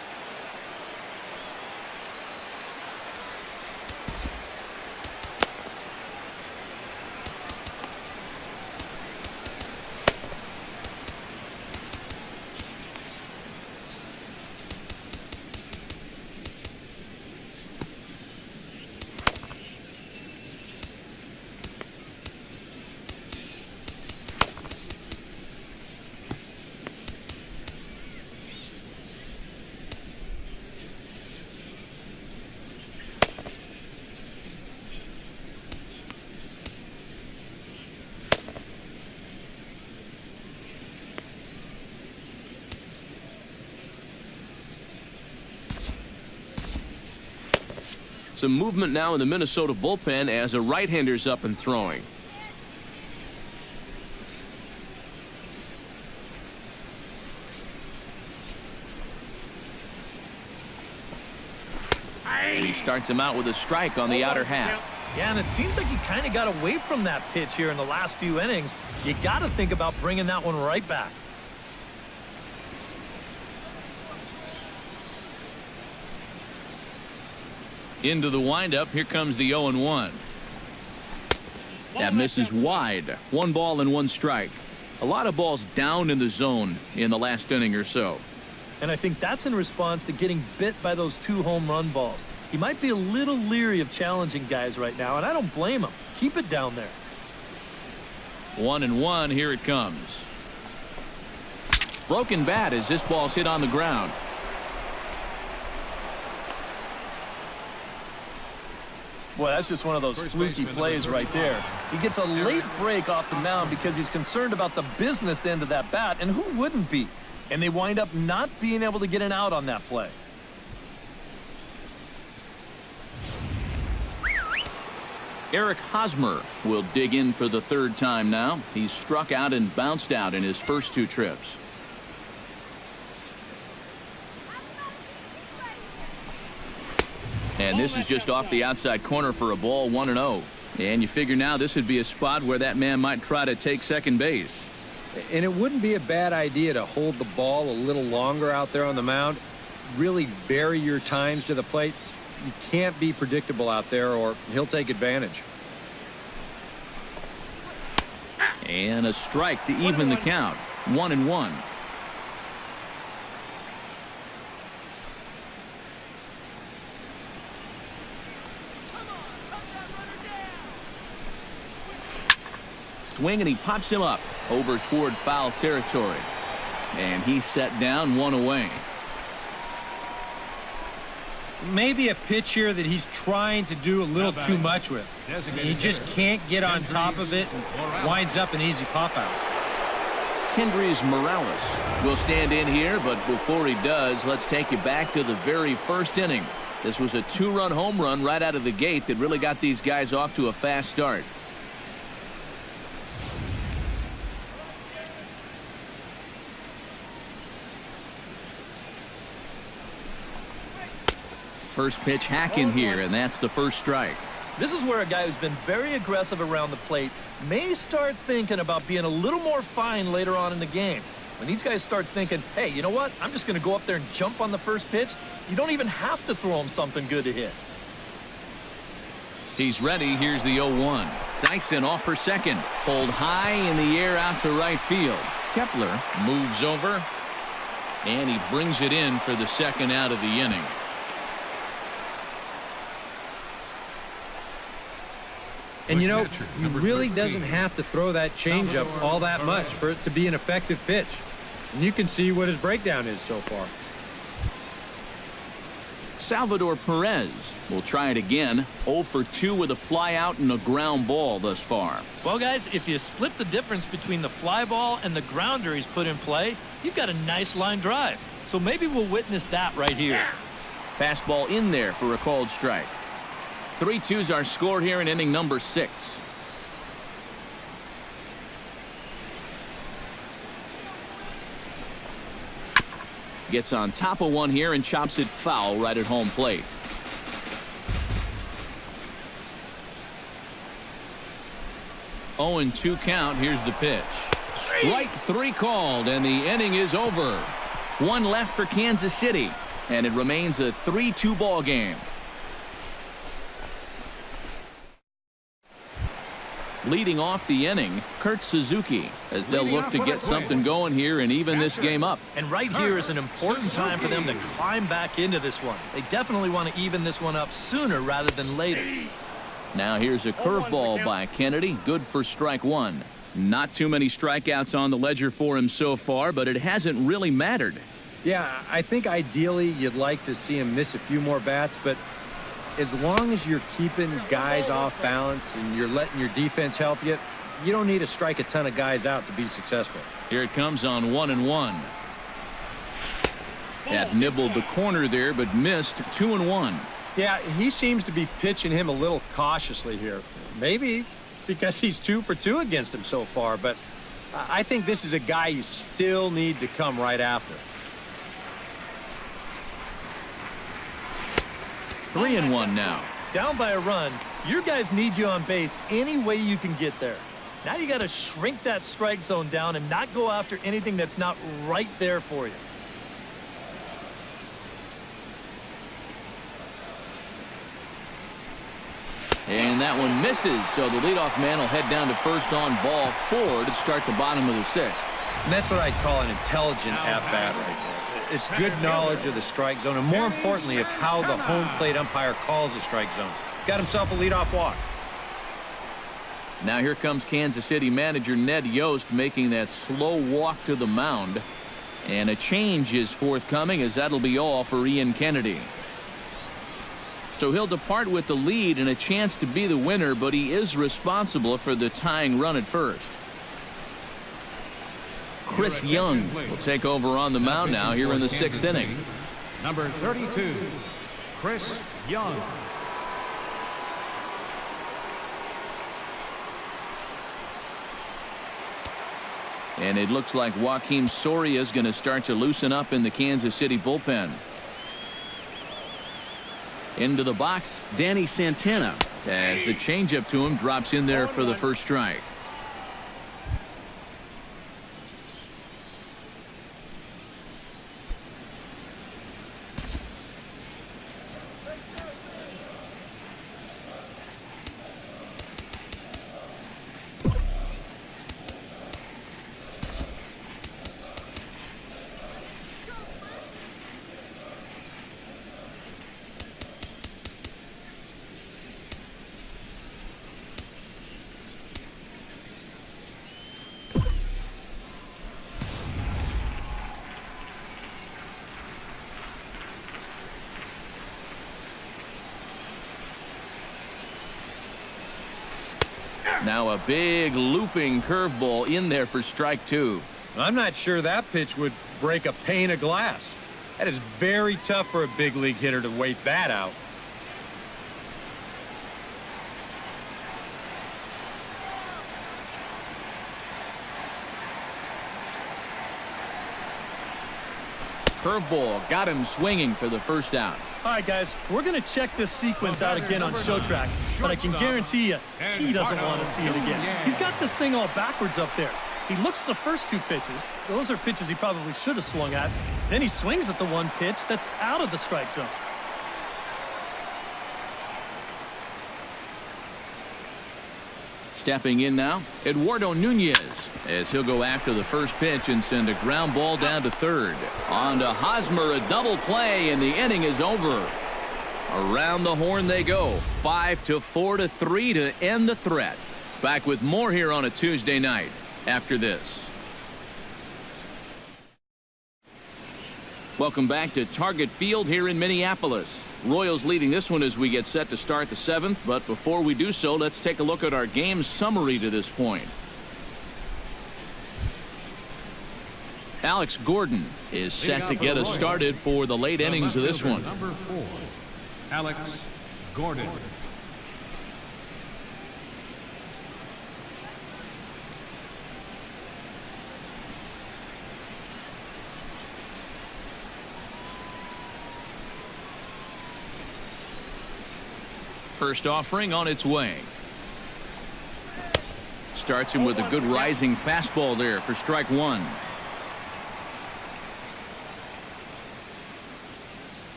Some movement now in the Minnesota bullpen as a right-hander's up and throwing. And he starts him out with a strike on the outer half. Yeah, and it seems like he kind of got away from that pitch here in the last few innings. You got to think about bringing that one right back. Into the windup. Here comes the 0-1. That misses wide. 1 ball and 1 strike. A lot of balls down in the zone in the last inning or so. And I think that's in response to getting bit by those 2 home run balls. He might be a little leery of challenging guys right now, and I don't blame him. Keep it down there. 1-1. Here it comes. Broken bat as this ball's hit on the ground. Boy, that's just one of those fluky plays right there. He gets a late break off the mound because he's concerned about the business end of that bat, and who wouldn't be? And they wind up not being able to get an out on that play. Eric Hosmer will dig in for the 3rd time now. He's struck out and bounced out in his first 2 trips. And this is just off the outside corner for a ball. 1-0. And you figure now this would be a spot where that man might try to take second base. And it wouldn't be a bad idea to hold the ball a little longer out there on the mound. Really vary your times to the plate. You can't be predictable out there or he'll take advantage. And a strike to even the count. 1-1. swing, and he pops him up over toward foul territory. And he's set down, 1 away. Maybe a pitch here that he's trying to do a little too much with. He just can't get on top of it and winds up an easy pop-out. Kendrys Morales will stand in here, but before he does, let's take you back to the very first inning. This was a 2-run home run right out of the gate that really got these guys off to a fast start. First pitch hacking here, and that's the first strike. This is where a guy who's been very aggressive around the plate may start thinking about being a little more fine later on in the game. When these guys start thinking, hey, you know what? I'm just going to go up there and jump on the first pitch. You don't even have to throw him something good to hit. He's ready. Here's the 0-1. Dyson off for second. Pulled high in the air out to right field. Kepler moves over, and he brings it in for the second out of the inning. And, you know, he really doesn't have to throw that changeup all that much for it to be an effective pitch. And you can see what his breakdown is so far. Salvador Perez will try it again. 0 for 2 with a fly out and a ground ball thus far. Well, guys, if you split the difference between the fly ball and the grounder he's put in play, you've got a nice line drive. So maybe we'll witness that right here. Fastball in there for a called strike. 3-2's our score here in inning number 6. Gets on top of one here and chops it foul right at home plate. Oh, and 2 count. Here's the pitch. Strike 3 called, and the inning is over. 1 left for Kansas City, and it remains a 3-2 ball game. Leading off the inning, Kurt Suzuki, as they'll look to get something going here and even this game up. And right here is an important time for them to climb back into this one. They definitely want to even this one up sooner rather than later. Now here's a curveball by Kennedy, good for strike 1. Not too many strikeouts on the ledger for him so far, but it hasn't really mattered. Yeah, I think ideally you'd like to see him miss a few more bats, but as long as you're keeping guys off balance and you're letting your defense help you, you don't need to strike a ton of guys out to be successful. Here it comes on 1-1. That nibbled the corner there, but missed 2-1. Yeah, he seems to be pitching him a little cautiously here. Maybe it's because he's 2 for 2 against him so far, but I think this is a guy you still need to come right after. 3-1 now. Down by a run, your guys need you on base any way you can get there. Now you got to shrink that strike zone down and not go after anything that's not right there for you. And that one misses, so the leadoff man will head down to first on ball 4 to start the bottom of the 6th. And that's what I'd call an intelligent at-bat right there. It's good knowledge of the strike zone, and more importantly, of how the home plate umpire calls the strike zone. Got himself a leadoff walk. Now here comes Kansas City manager Ned Yost making that slow walk to the mound. And a change is forthcoming, as that'll be all for Ian Kennedy. So he'll depart with the lead and a chance to be the winner, but he is responsible for the tying run at first. Chris Young will take over on the mound now here in the 6th inning. Number 32, Chris Young. And it looks like Joakim Soria is going to start to loosen up in the Kansas City bullpen. Into the box, Danny Santana, as the changeup to him drops in there for the first strike. Now a big looping curveball in there for strike two. I'm not sure that pitch would break a pane of glass. That is very tough for a big league hitter to wait that out. Curveball got him swinging for the first out. All right, guys, we're going to check this sequence out again on Show Track, but I can guarantee you he doesn't want to see it again. He's got this thing all backwards up there. He looks at the first two pitches. Those are pitches he probably should have swung at. Then he swings at the one pitch that's out of the strike zone. Stepping in now, Eduardo Nunez, as he'll go after the first pitch and send a ground ball down to third. On to Hosmer, a double play, and the inning is over. Around the horn they go. 5-4-3 to end the threat. Back with more here on a Tuesday night after this. Welcome back to Target Field here in Minneapolis. Royals leading this one as we get set to start the seventh, but before we do so, let's take a look at our game summary to this point. Alex Gordon is set to get us started for the late innings of this one. Number 4, Alex Gordon. First offering on its way. Starts him with a good rising fastball there for strike one.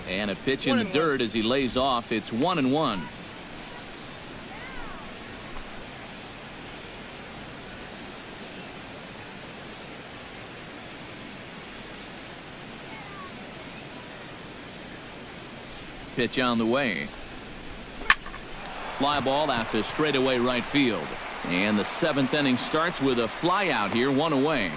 And a pitch in the dirt as he lays off. It's 1-1. Pitch on the way. Fly ball out to straightaway right field. And the seventh inning starts with a fly out here, one away.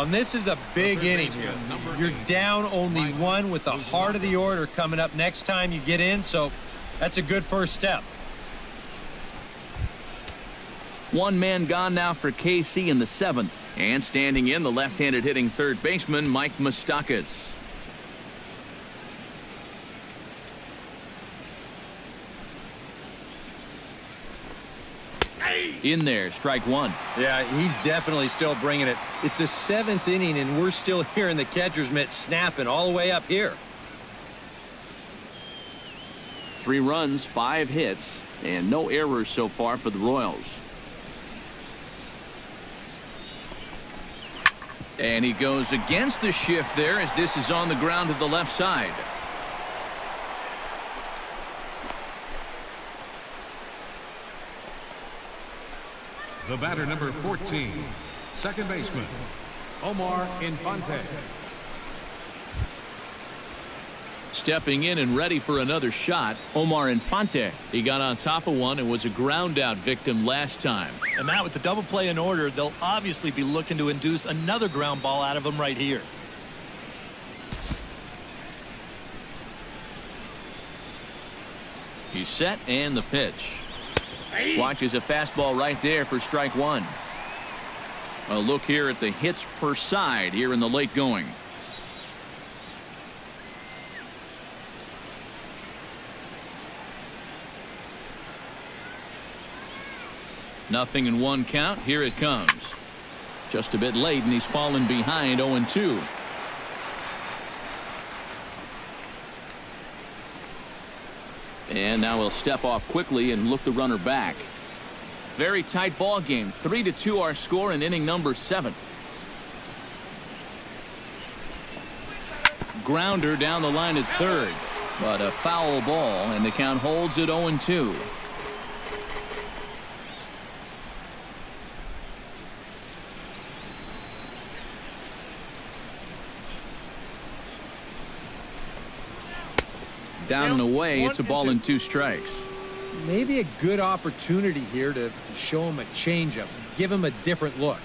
This is a big inning here. You're down only one with the heart of the order coming up next time you get in, so that's a good first step. One man gone now for KC in the seventh. And standing in, the left-handed hitting third baseman, Mike Moustakas. In there, strike one. Yeah, he's definitely still bringing it. It's the seventh inning, and we're still hearing the catcher's mitt snapping all the way up here. 3 runs, 5 hits, and no errors so far for the Royals. And he goes against the shift there as this is on the ground to the left side. The batter, number 14, second baseman, Omar Infante. Stepping in and ready for another shot, Omar Infante. He got on top of one and was a ground out victim last time. And Matt, with the double play in order, they'll obviously be looking to induce another ground ball out of him right here. He's set and the pitch. Watches a fastball right there for strike one. A look here at the hits per side here in the late going. Nothing in one count. Here it comes. Just a bit late, and he's fallen behind 0-2. And now he'll step off quickly and look the runner back. Very tight ball game. 3-2 our score in inning number 7. Grounder down the line at third, but a foul ball, and the count holds at 0-2. Down and away, it's a ball and 2 strikes. Maybe a good opportunity here to show him a changeup, give him a different look.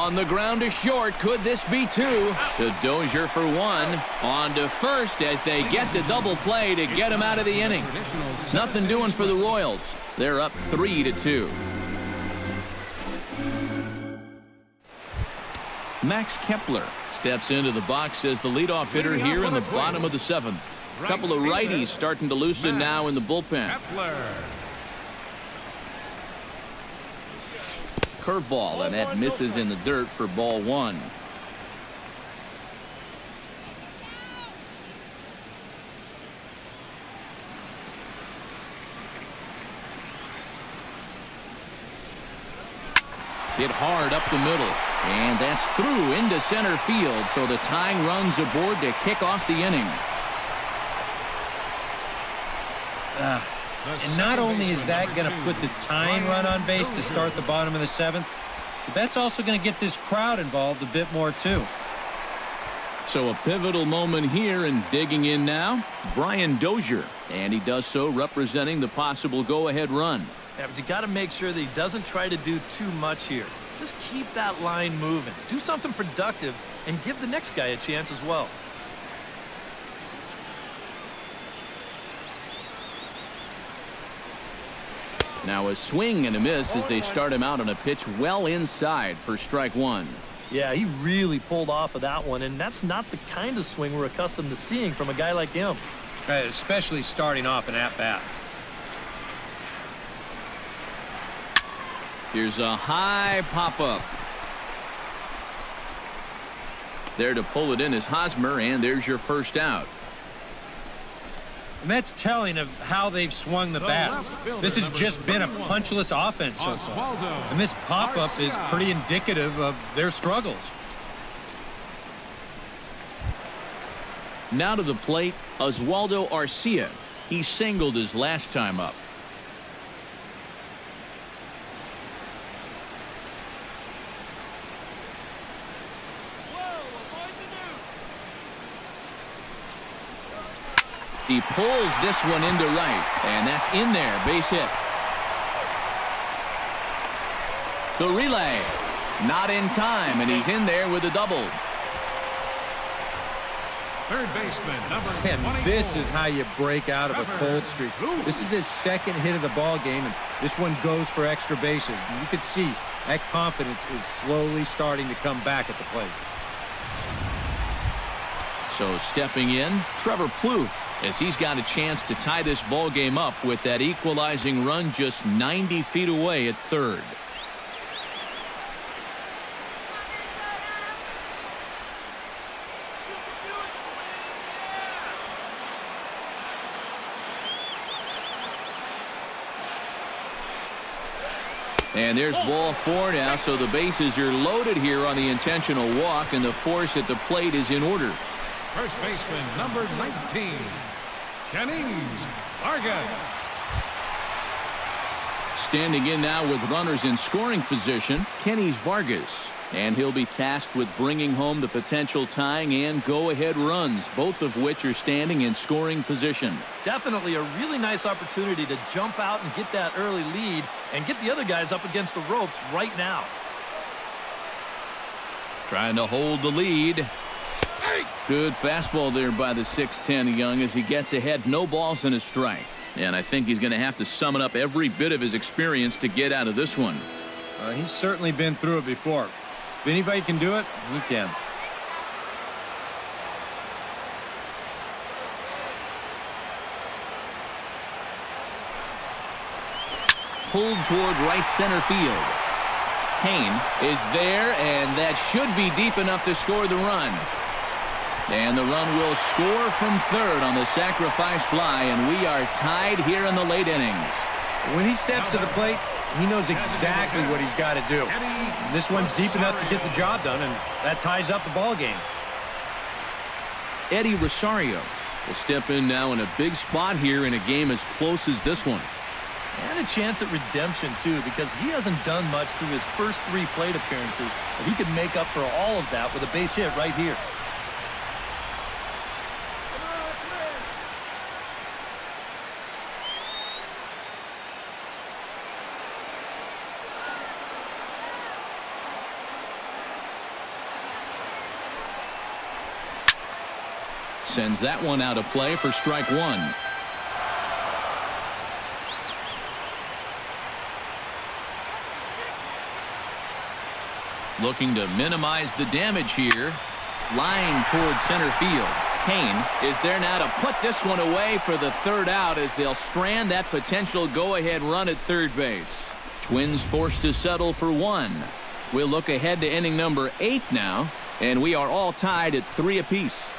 On the ground to short. Could this be two? To Dozier for one. On to first as they get the double play to get him out of the inning. Nothing doing for the Royals. They're up 3-2. Max Kepler steps into the box as the leadoff hitter here in the bottom of the 7th. A couple of righties starting to loosen now in the bullpen. Curveball, and that misses in the dirt for ball 1. Hit hard up the middle, and that's through into center field, so the tying run's aboard to kick off the inning. And not only is that going to put the tying run on base to start the bottom of the 7th, but that's also going to get this crowd involved a bit more too. So a pivotal moment here, and digging in now, Brian Dozier, and he does so representing the possible go-ahead run. Yeah, but you got to make sure that he doesn't try to do too much here. Just keep that line moving. Do something productive and give the next guy a chance as well. Now a swing and a miss as they start him out on a pitch well inside for strike 1. Yeah, he really pulled off of that one, and that's not the kind of swing we're accustomed to seeing from a guy like him. Especially starting off an at-bat. Here's a high pop-up. There to pull it in is Hosmer, and there's your first out. And that's telling of how they've swung the bat. This has just been a punchless offense so far. And this pop-up is pretty indicative of their struggles. Now to the plate, Oswaldo Arcia. He singled his last time up. He pulls this one into right, and that's in there, base hit. The relay, not in time, and he's in there with a double. Third baseman, number 24. And this is how you break out of a cold streak. This is his second hit of the ball game, and this one goes for extra bases. And you can see that confidence is slowly starting to come back at the plate. So stepping in, Trevor Plouffe, as he's got a chance to tie this ball game up with that equalizing run just 90 feet away at third. And there's ball 4 now, so the bases are loaded here on the intentional walk, and the force at the plate is in order. First baseman, number 19, Kenny's Vargas. Standing in now with runners in scoring position, Kenny's Vargas. And he'll be tasked with bringing home the potential tying and go-ahead runs, both of which are standing in scoring position. Definitely a really nice opportunity to jump out and get that early lead and get the other guys up against the ropes right now. Trying to hold the lead. Good fastball there by the 6'10" Young as he gets ahead. No balls and a strike. And I think he's going to have to summon up every bit of his experience to get out of this one. He's certainly been through it before. If anybody can do it, he can. Pulled toward right center field. Kane is there, and that should be deep enough to score the run. And the run will score from third on the sacrifice fly, and we are tied here in the late innings. When he steps to the plate, he knows exactly what he's got to do. This one's deep enough to get the job done, and that ties up the ball game. Eddie Rosario will step in now in a big spot here in a game as close as this one. And a chance at redemption, too, because he hasn't done much through his first 3 plate appearances. But he could make up for all of that with a base hit right here. Sends that one out of play for strike one. Looking to minimize the damage here. Line towards center field. Kane is there now to put this one away for the third out as they'll strand that potential go-ahead run at third base. Twins forced to settle for one. We'll look ahead to inning number 8 now, and we are all tied at 3 apiece.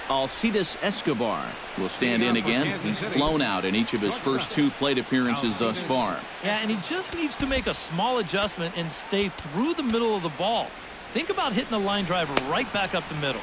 Alcides Escobar will stand in again. He's flown out in each of his first 2 plate appearances thus far. Yeah, and he just needs to make a small adjustment and stay through the middle of the ball. Think about hitting a line drive right back up the middle.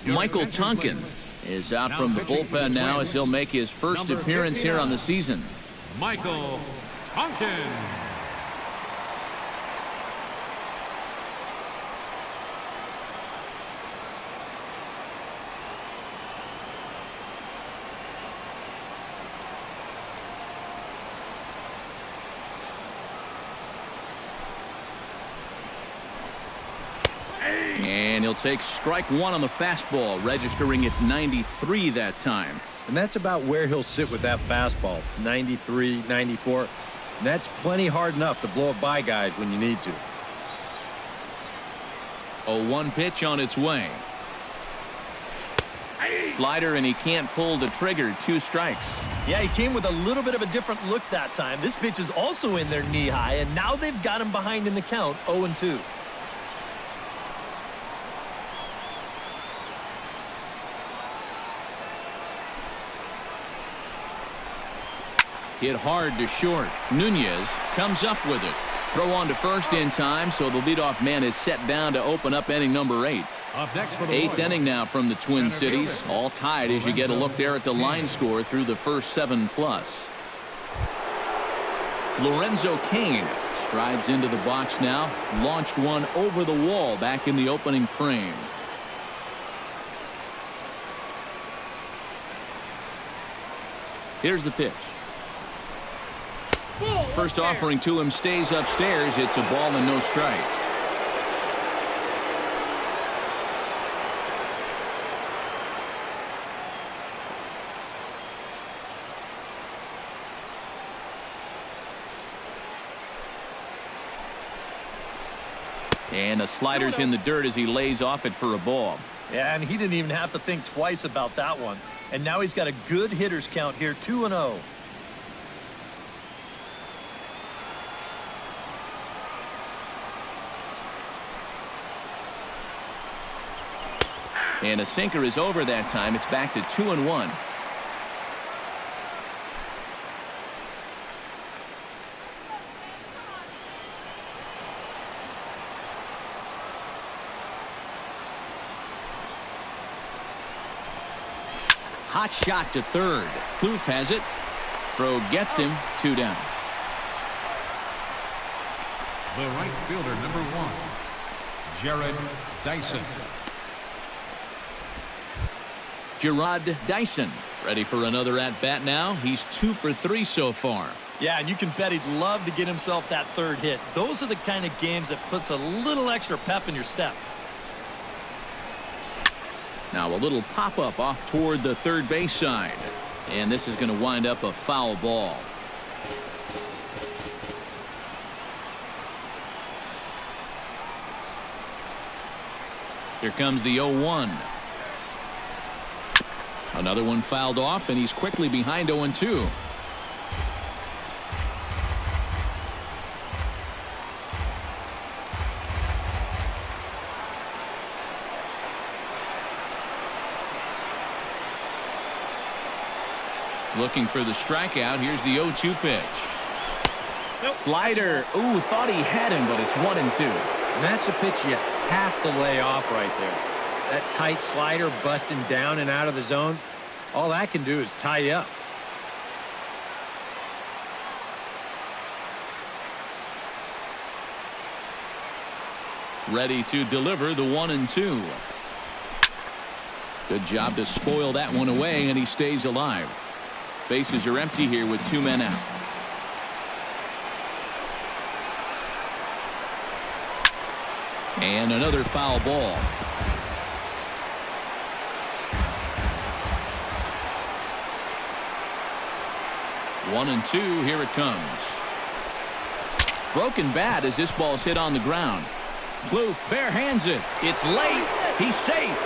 Michael Tonkin is out from the bullpen now as he'll make his first appearance here on the season. Michael Tonkin. And he'll take strike one on the fastball, registering at 93 that time. And that's about where he'll sit with that fastball, 93, 94. And that's plenty hard enough to blow it by guys when you need to. 0-1 pitch on its way. Slider, and he can't pull the trigger. 2 strikes. Yeah, he came with a little bit of a different look that time. This pitch is also in there knee high, and now they've got him behind in the count, 0-2. Hit hard to short. Nunez comes up with it. Throw on to first in time, so the leadoff man is set down to open up inning number 8. Up next for the 8th inning now from the Twin Cities. All tied as you get a look there at the line score through the first 7+. Lorenzo Cain strides into the box now. Launched one over the wall back in the opening frame. Here's the pitch. First offering to him stays upstairs. It's a ball and no strikes. And a slider's in the dirt as he lays off it for a ball. Yeah, and he didn't even have to think twice about that one. And now he's got a good hitters count here, 2-0. And a sinker is over that time. It's back to 2-1. Hot shot to third. Poof has it. Throw gets him. 2 down. The right fielder, number 1, Jared Dyson. Gerard Dyson ready for another at-bat now. He's 2 for 3 so far. Yeah, and you can bet he'd love to get himself that third hit. Those are the kind of games that puts a little extra pep in your step. Now a little pop-up off toward the third base side. And this is going to wind up a foul ball. Here comes the 0-1. Another one fouled off, and he's quickly behind 0-2. Looking for the strikeout. Here's the 0-2 pitch. Slider. Ooh, thought he had him, but it's 1-2. And that's a pitch you have to lay off right there. That tight slider busting down and out of the zone, all that can do is tie you up. Ready to deliver the 1-2. Good job to spoil that one away, and he stays alive. Bases are empty here with 2 men out. And another foul ball. One and two, here it comes. Broken bat as this ball's hit on the ground. Plouffe bare hands it. It's late. He's safe.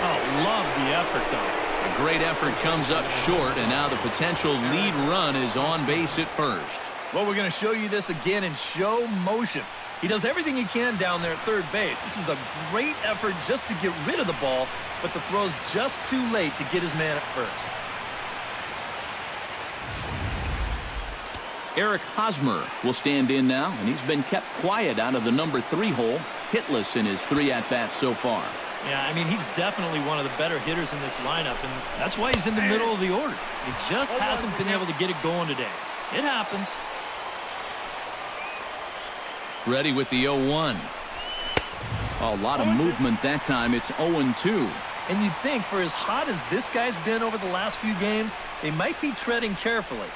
Oh, love the effort, though. A great effort comes up short, and now the potential lead run is on base at first. Well, we're going to show you this again in show motion. He does everything he can down there at third base. This is a great effort just to get rid of the ball, but the throw's just too late to get his man at first. Eric Hosmer will stand in now, and he's been kept quiet out of the number 3 hole, hitless in his 3 at-bats so far. Yeah, I mean, he's definitely one of the better hitters in this lineup, and that's why he's in the middle of the order. He just hasn't been able to get it going today. It happens. Ready with the 0-1. A lot of movement that time. It's 0-2. And you'd think for as hot as this guy's been over the last few games, they might be treading carefully.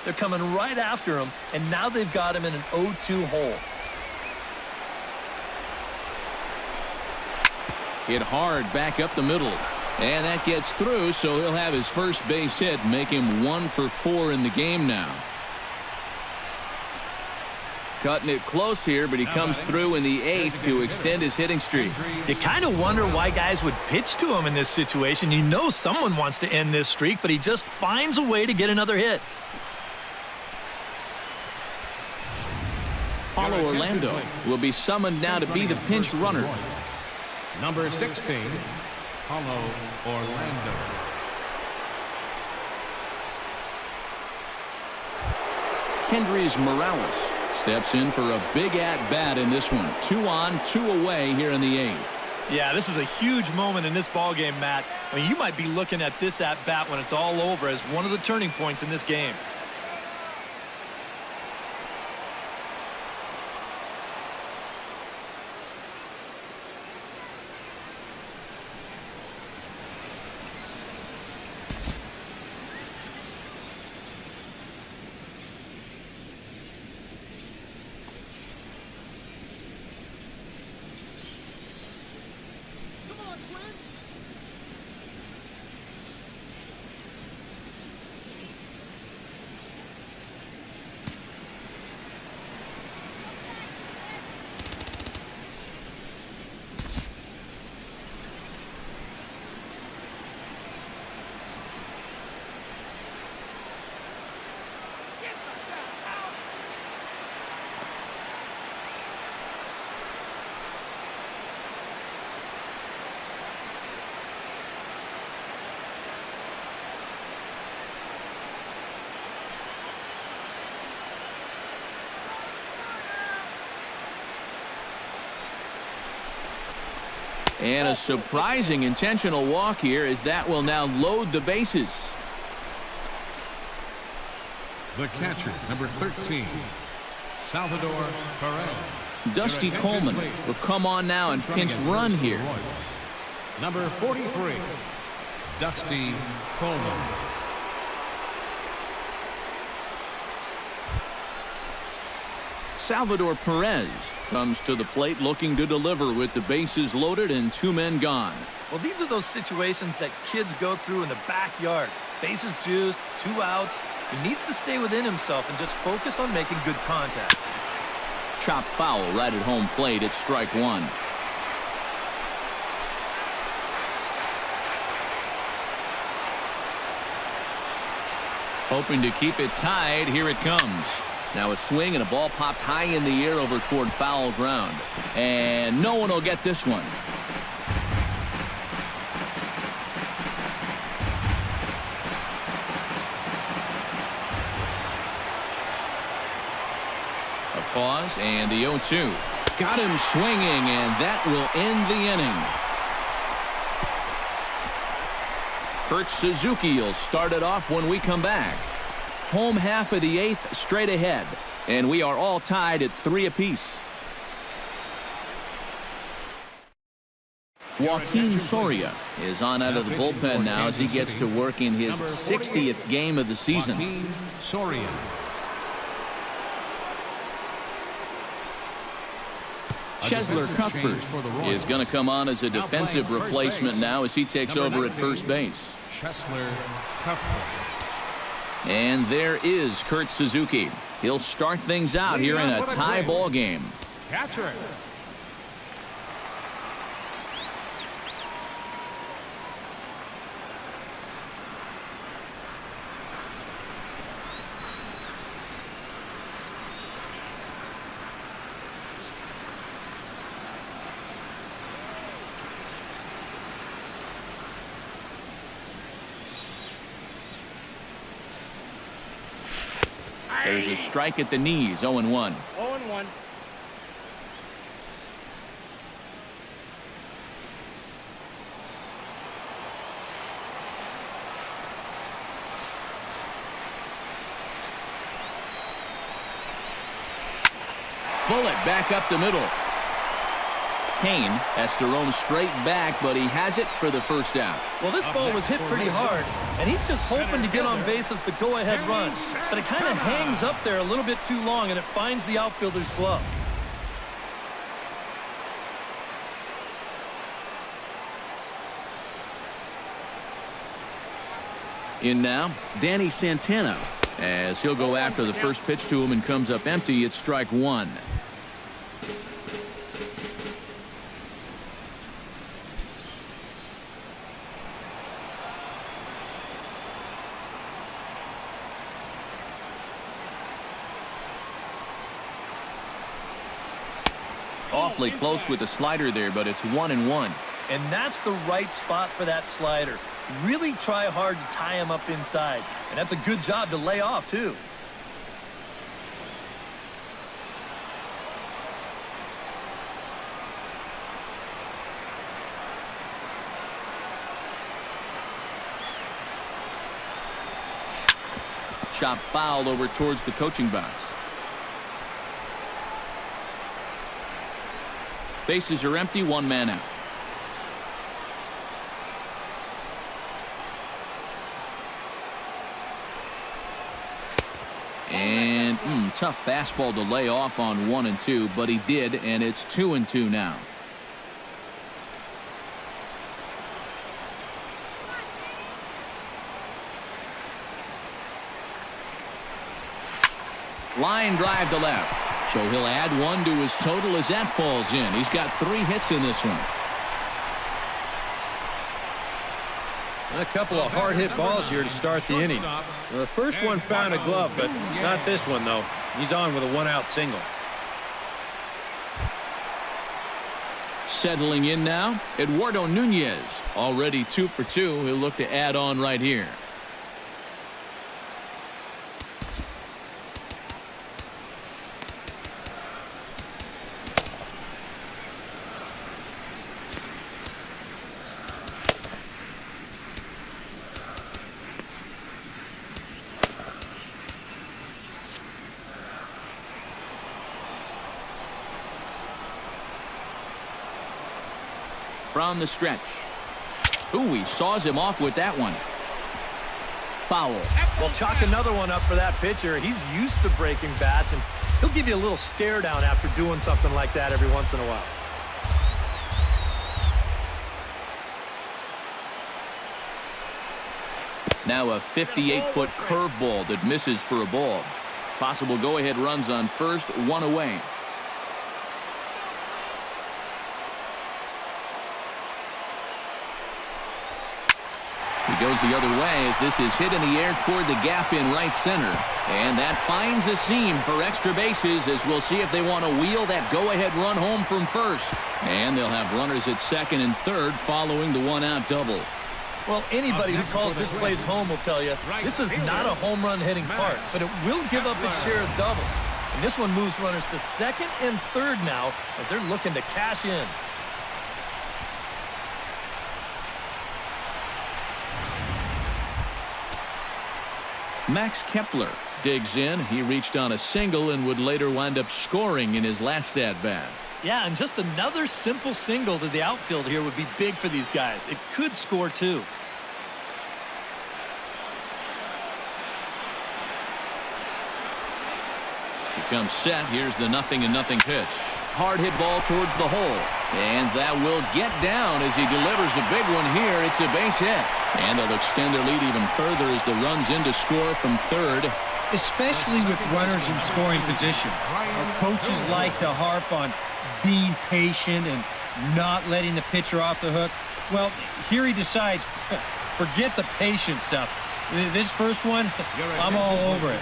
They're coming right after him, and now they've got him in an 0-2 hole. Hit hard back up the middle. And that gets through, so he'll have his first base hit, make him 1 for 4 in the game now. Cutting it close here, but he comes through in the 8th to extend his hitting streak. You kind of wonder why guys would pitch to him in this situation. You know someone wants to end this streak, but he just finds a way to get another hit. Paulo Orlando will be summoned now to be the pinch runner. Number 16, Paulo Orlando. Kendrys Morales steps in for a big at-bat in this one. 2 on, 2 away here in the 8th. Yeah, this is a huge moment in this ball game, Matt. I mean, you might be looking at this at-bat when it's all over as one of the turning points in this game. And a surprising intentional walk here as that will now load the bases. The catcher, number 13, Salvador Perez. Dusty Coleman will come on now and pinch run here. Number 43, Dusty Coleman. Salvador Perez comes to the plate looking to deliver with the bases loaded and 2 men gone. Well, these are those situations that kids go through in the backyard. Bases juiced, 2 outs. He needs to stay within himself and just focus on making good contact. Chopped foul right at home plate. It's strike 1. Hoping to keep it tied. Here it comes. Now a swing and a ball popped high in the air over toward foul ground. And no one will get this one. pause, and the 0-2. Got him swinging, and that will end the inning. Kurt Suzuki will start it off when we come back. Home half of the 8th straight ahead, and we are all tied at 3 apiece. Joaquin Soria is on out of the bullpen now as he gets to work in his 60th game of the season. Joaquin Soria. Chesler Cuthbert is going to come on as a defensive replacement now as he takes over at first base. Chesler Cuthbert. And there is Kurt Suzuki. He'll start things out here in a tie ball game. Catcher. There's a strike at the knees, 0-1. 0-1. Bullet back up the middle. Kane has to roam straight back, but he has it for the first out. Well, this ball was hit pretty hard, and he's just hoping to get on base as the go-ahead run. But it kind of hangs up there a little bit too long, and it finds the outfielder's glove. In now, Danny Santana, as he'll go after the first pitch to him and comes up empty. It's strike 1. Awfully close with the slider there, but it's 1-1. And that's the right spot for that slider. Really try hard to tie him up inside. And that's a good job to lay off, too. Chop foul over towards the coaching box. Bases are empty, 1 man out. And tough fastball to lay off on 1 and 2, but he did, and it's 2 and 2 now. Line drive to left. So he'll add 1 to his total as that falls in. He's got 3 hits in this one. A couple of hard-hit balls here to start the inning. Well, the first one found a glove, but not this one, though. He's on with a 1-out single. Settling in now, Eduardo Nunez. Already 2 for 2. He'll look to add on right here. From the stretch. Ooh, he saws him off with that one. Foul. Well, chalk another one up for that pitcher. He's used to breaking bats, and he'll give you a little stare down after doing something like that every once in a while. Now a 58-foot curveball that misses for a ball. Possible go-ahead runs on first, 1 away. He goes the other way as this is hit in the air toward the gap in right center. And that finds a seam for extra bases as we'll see if they want to wheel that go-ahead run home from first. And they'll have runners at second and third following the 1-out double. Well, anybody who calls this place home will tell you this is not a home run hitting park, but it will give up its share of doubles. And this one moves runners to second and third now as they're looking to cash in. Max Kepler digs in. He reached on a single and would later wind up scoring in his last at-bat. Yeah, and just another simple single to the outfield here would be big for these guys. It could score too. He comes set. Here's the 0-0 pitch. Hard hit ball towards the hole. And that will get down as he delivers a big one here. It's a base hit. And they'll extend their lead even further as the run's in to score from third. Especially with runners in scoring position. Our coaches like to harp on being patient and not letting the pitcher off the hook. Well, here he decides, forget the patient stuff. This first one, I'm all over it.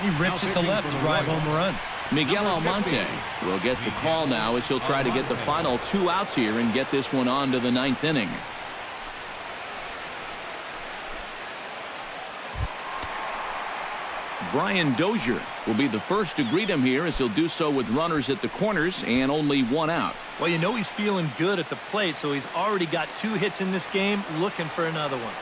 He rips it to left to drive home a run. Miguel Almonte will get the call now as he'll try to get the final 2 outs here and get this one on to the 9th inning. Brian Dozier will be the first to greet him here as he'll do so with runners at the corners and only 1 out. Well, you know he's feeling good at the plate, so he's already got 2 hits in this game, looking for another one.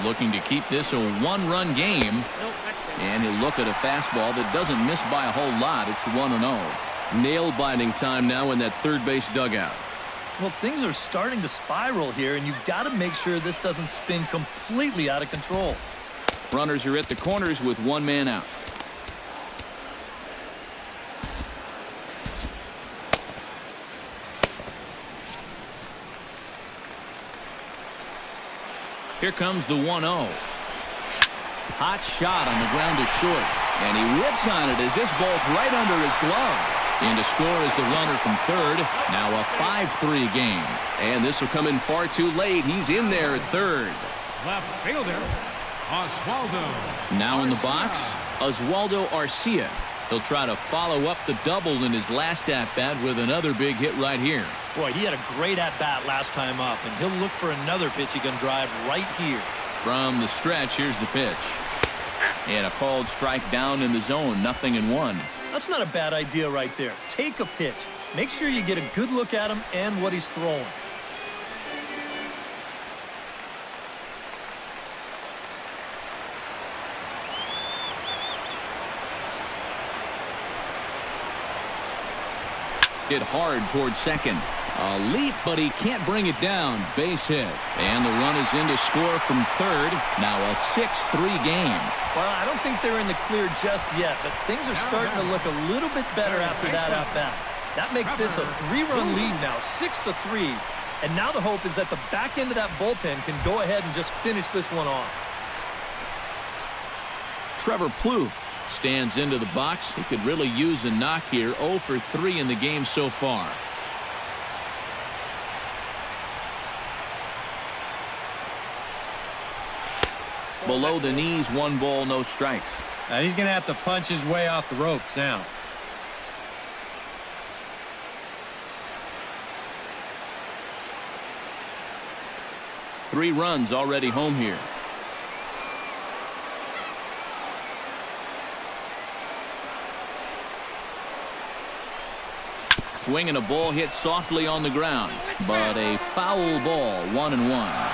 Looking to keep this a 1-run game. And he'll look at a fastball that doesn't miss by a whole lot. It's 1-0. Nail-biting time now in that third base dugout. Well, things are starting to spiral here, and you've got to make sure this doesn't spin completely out of control. Runners are at the corners with 1 man out. Here comes the 1-0. Hot shot on the ground to short. And he whips on it as this ball's right under his glove. In to score is the runner from third. Now a 5-3 game. And this will come in far too late. He's in there at third. Left fielder, Oswaldo. Now in the box, Oswaldo Arcia. He'll try to follow up the double in his last at-bat with another big hit right here. Boy, he had a great at-bat last time up, and he'll look for another pitch he can drive right here. From the stretch, here's the pitch. And a called strike down in the zone, 0-1. That's not a bad idea right there. Take a pitch. Make sure you get a good look at him and what he's throwing. Hit hard towards second. A leap, but he can't bring it down. Base hit. And the run is in to score from third. Now a 6-3 game. Well, I don't think they're in the clear just yet, but things are starting to look a little bit better after that at-bat. That makes this a 3-run lead now, 6-3. And now the hope is that the back end of that bullpen can go ahead and just finish this one off. Trevor Plouffe stands into the box. He could really use a knock here. 0 for 3 in the game so far. Below the knees, 1 ball, no strikes. Now he's going to have to punch his way off the ropes now. Three runs already home here. Swinging a ball hit softly on the ground, but a foul ball, 1-1.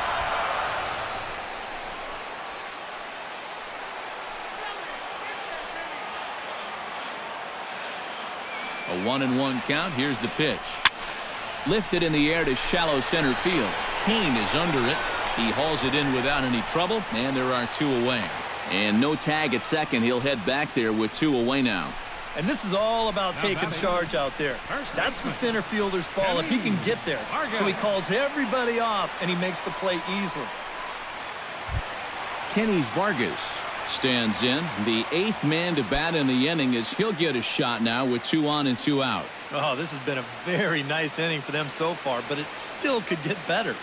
A 1-1 count. Here's the pitch. Lifted in the air to shallow center field. Kane is under it. He hauls it in without any trouble, and there are 2 away. And no tag at second. He'll head back there with 2 away now. And this is all about taking charge out there. That's the center fielder's ball if he can get there. So he calls everybody off, and he makes the play easily. Kenny's Vargas stands in. The 8th man to bat in the inning as he'll get a shot now with 2 on and 2 out. Oh, this has been a very nice inning for them so far, but it still could get better.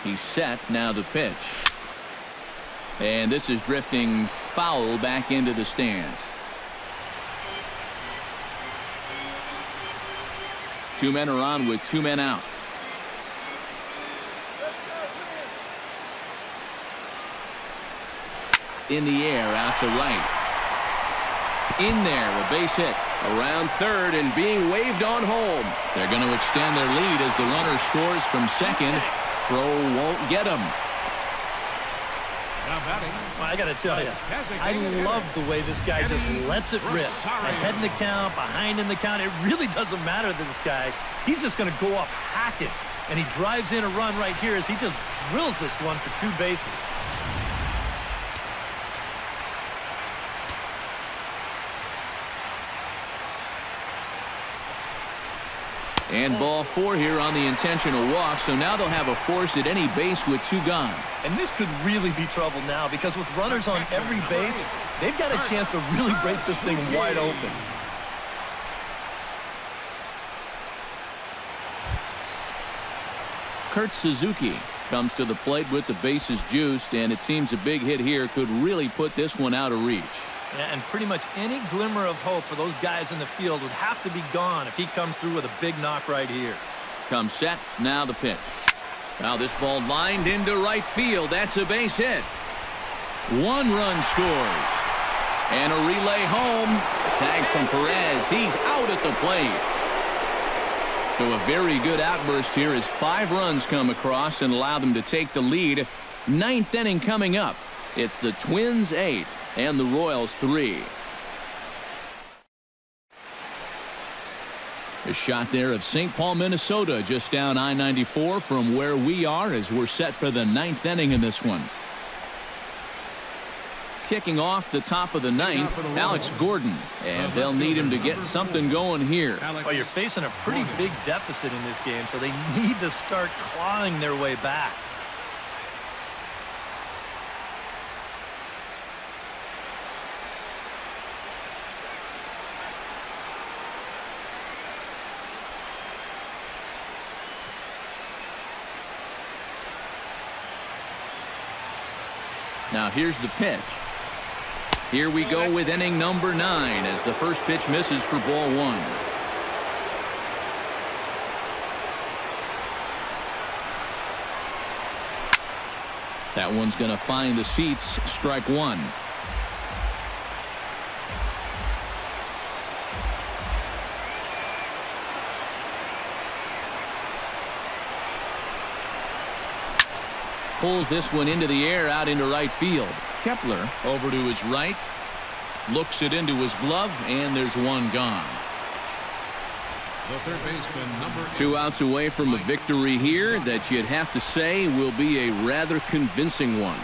He's set. Now the pitch. And this is drifting foul back into the stands. 2 men are on with 2 men out. In the air, out to right. In there, a base hit. Around third and being waved on home. They're going to extend their lead as the runner scores from second. Throw won't get him. Well, I got to tell you, I love the way this guy just lets it rip. Ahead in the count, behind in the count. It really doesn't matter to this guy. He's just going to go up hacking. And he drives in a run right here as he just drills this one for 2 bases. And ball 4 here on the intentional walk, so now they'll have a force at any base with 2 gone. And this could really be trouble now because with runners on every base, they've got a chance to really break this thing wide open. Kurt Suzuki comes to the plate with the bases juiced, and it seems a big hit here could really put this one out of reach. Yeah, and pretty much any glimmer of hope for those guys in the field would have to be gone if he comes through with a big knock right here. Comes set, now the pitch. Now this ball lined into right field. That's a base hit. 1 run scores. And a relay home. Tag from Perez. He's out at the plate. So a very good outburst here as 5 runs come across and allow them to take the lead. 9th inning coming up. It's the Twins 8 and the Royals 3. A shot there of St. Paul, Minnesota, just down I-94 from where we are as we're set for the 9th inning in this one. Kicking off the top of the 9th, Alex Gordon, and they'll need him to get something going here. Well, you're facing a pretty big deficit in this game, so they need to start clawing their way back. Now here's the pitch. Here we go with inning number 9 as the first pitch misses for ball 1. That one's going to find the seats. Strike 1. Pulls this one into the air out into right field. Kepler over to his right. Looks it into his glove, and there's 1 gone. The third baseman, number 2 outs away from a victory here that you'd have to say will be a rather convincing one.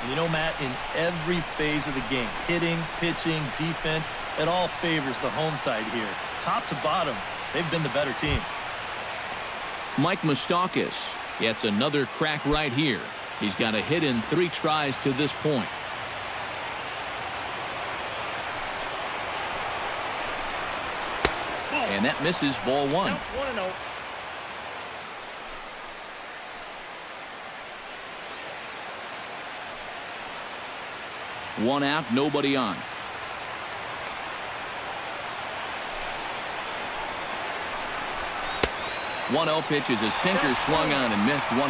You know, Matt, in every phase of the game, hitting, pitching, defense, it all favors the home side here. Top to bottom, they've been the better team. Mike Moustakas gets another crack right here. He's got a hit in 3 tries to this point. And that misses ball 1. 1-0. One out, nobody on. 1-0 pitch is a sinker swung on and missed 1-1.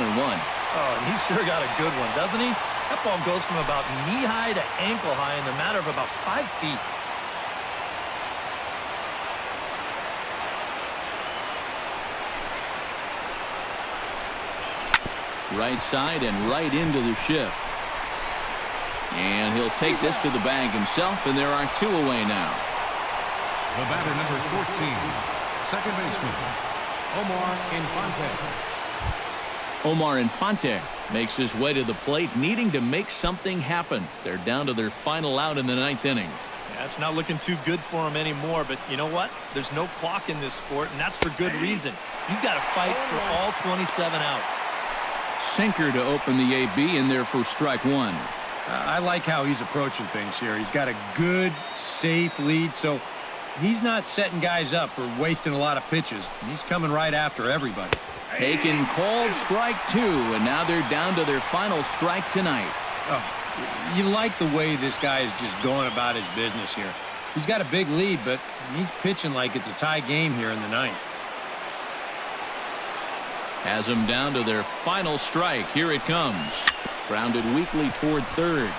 Oh, and he sure got a good one, doesn't he? That ball goes from about knee-high to ankle-high in the matter of about 5 feet. Right side and right into the shift. And he'll take this to the bag himself, and there are 2 away now. The batter, number 14, second baseman, Omar Infante. Omar Infante makes his way to the plate, needing to make something happen. They're down to their final out in the 9th inning. Yeah, it's not looking too good for him anymore, but you know what? There's no clock in this sport, and that's for good reason. You've got to fight for all 27 outs. Sinker to open the AB in there for strike 1. I like how he's approaching things here. He's got a good, safe lead, so he's not setting guys up or wasting a lot of pitches. He's coming right after everybody. Taken, called strike 2, and now they're down to their final strike tonight. Oh, you like the way this guy is just going about his business here. He's got a big lead, but he's pitching like it's a tie game here in the 9th. Has them down to their final strike. Here it comes. Grounded weakly toward third.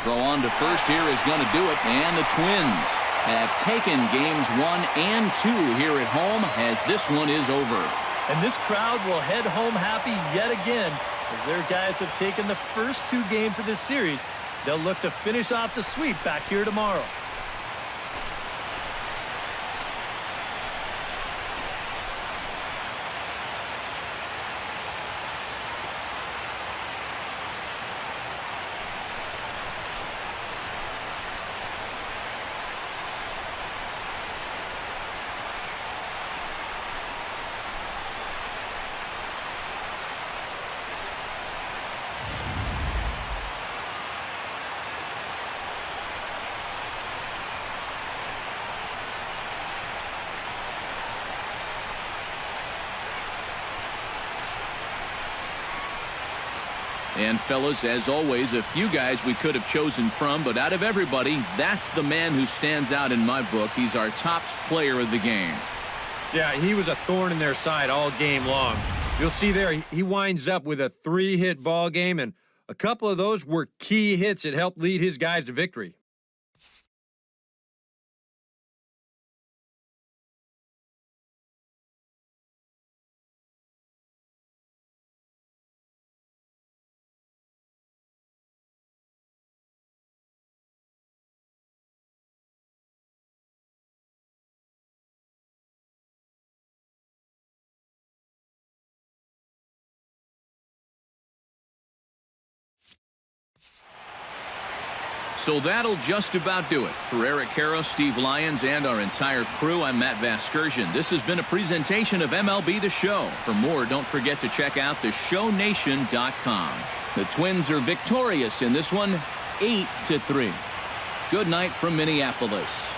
Throw on to first here is going to do it, and the Twins have taken games 1 and 2 here at home as this one is over. And this crowd will head home happy yet again as their guys have taken the first 2 games of this series. They'll look to finish off the sweep back here tomorrow. And fellas, as always, a few guys we could have chosen from, but out of everybody, that's the man who stands out in my book. He's our top player of the game. Yeah, he was a thorn in their side all game long. You'll see there, he winds up with a 3-hit ball game, and a couple of those were key hits that helped lead his guys to victory. So that'll just about do it. For Eric Caro, Steve Lyons, and our entire crew, I'm Matt Vasgersian. This has been a presentation of MLB The Show. For more, don't forget to check out theshownation.com. The Twins are victorious in this one, 8-3. Good night from Minneapolis.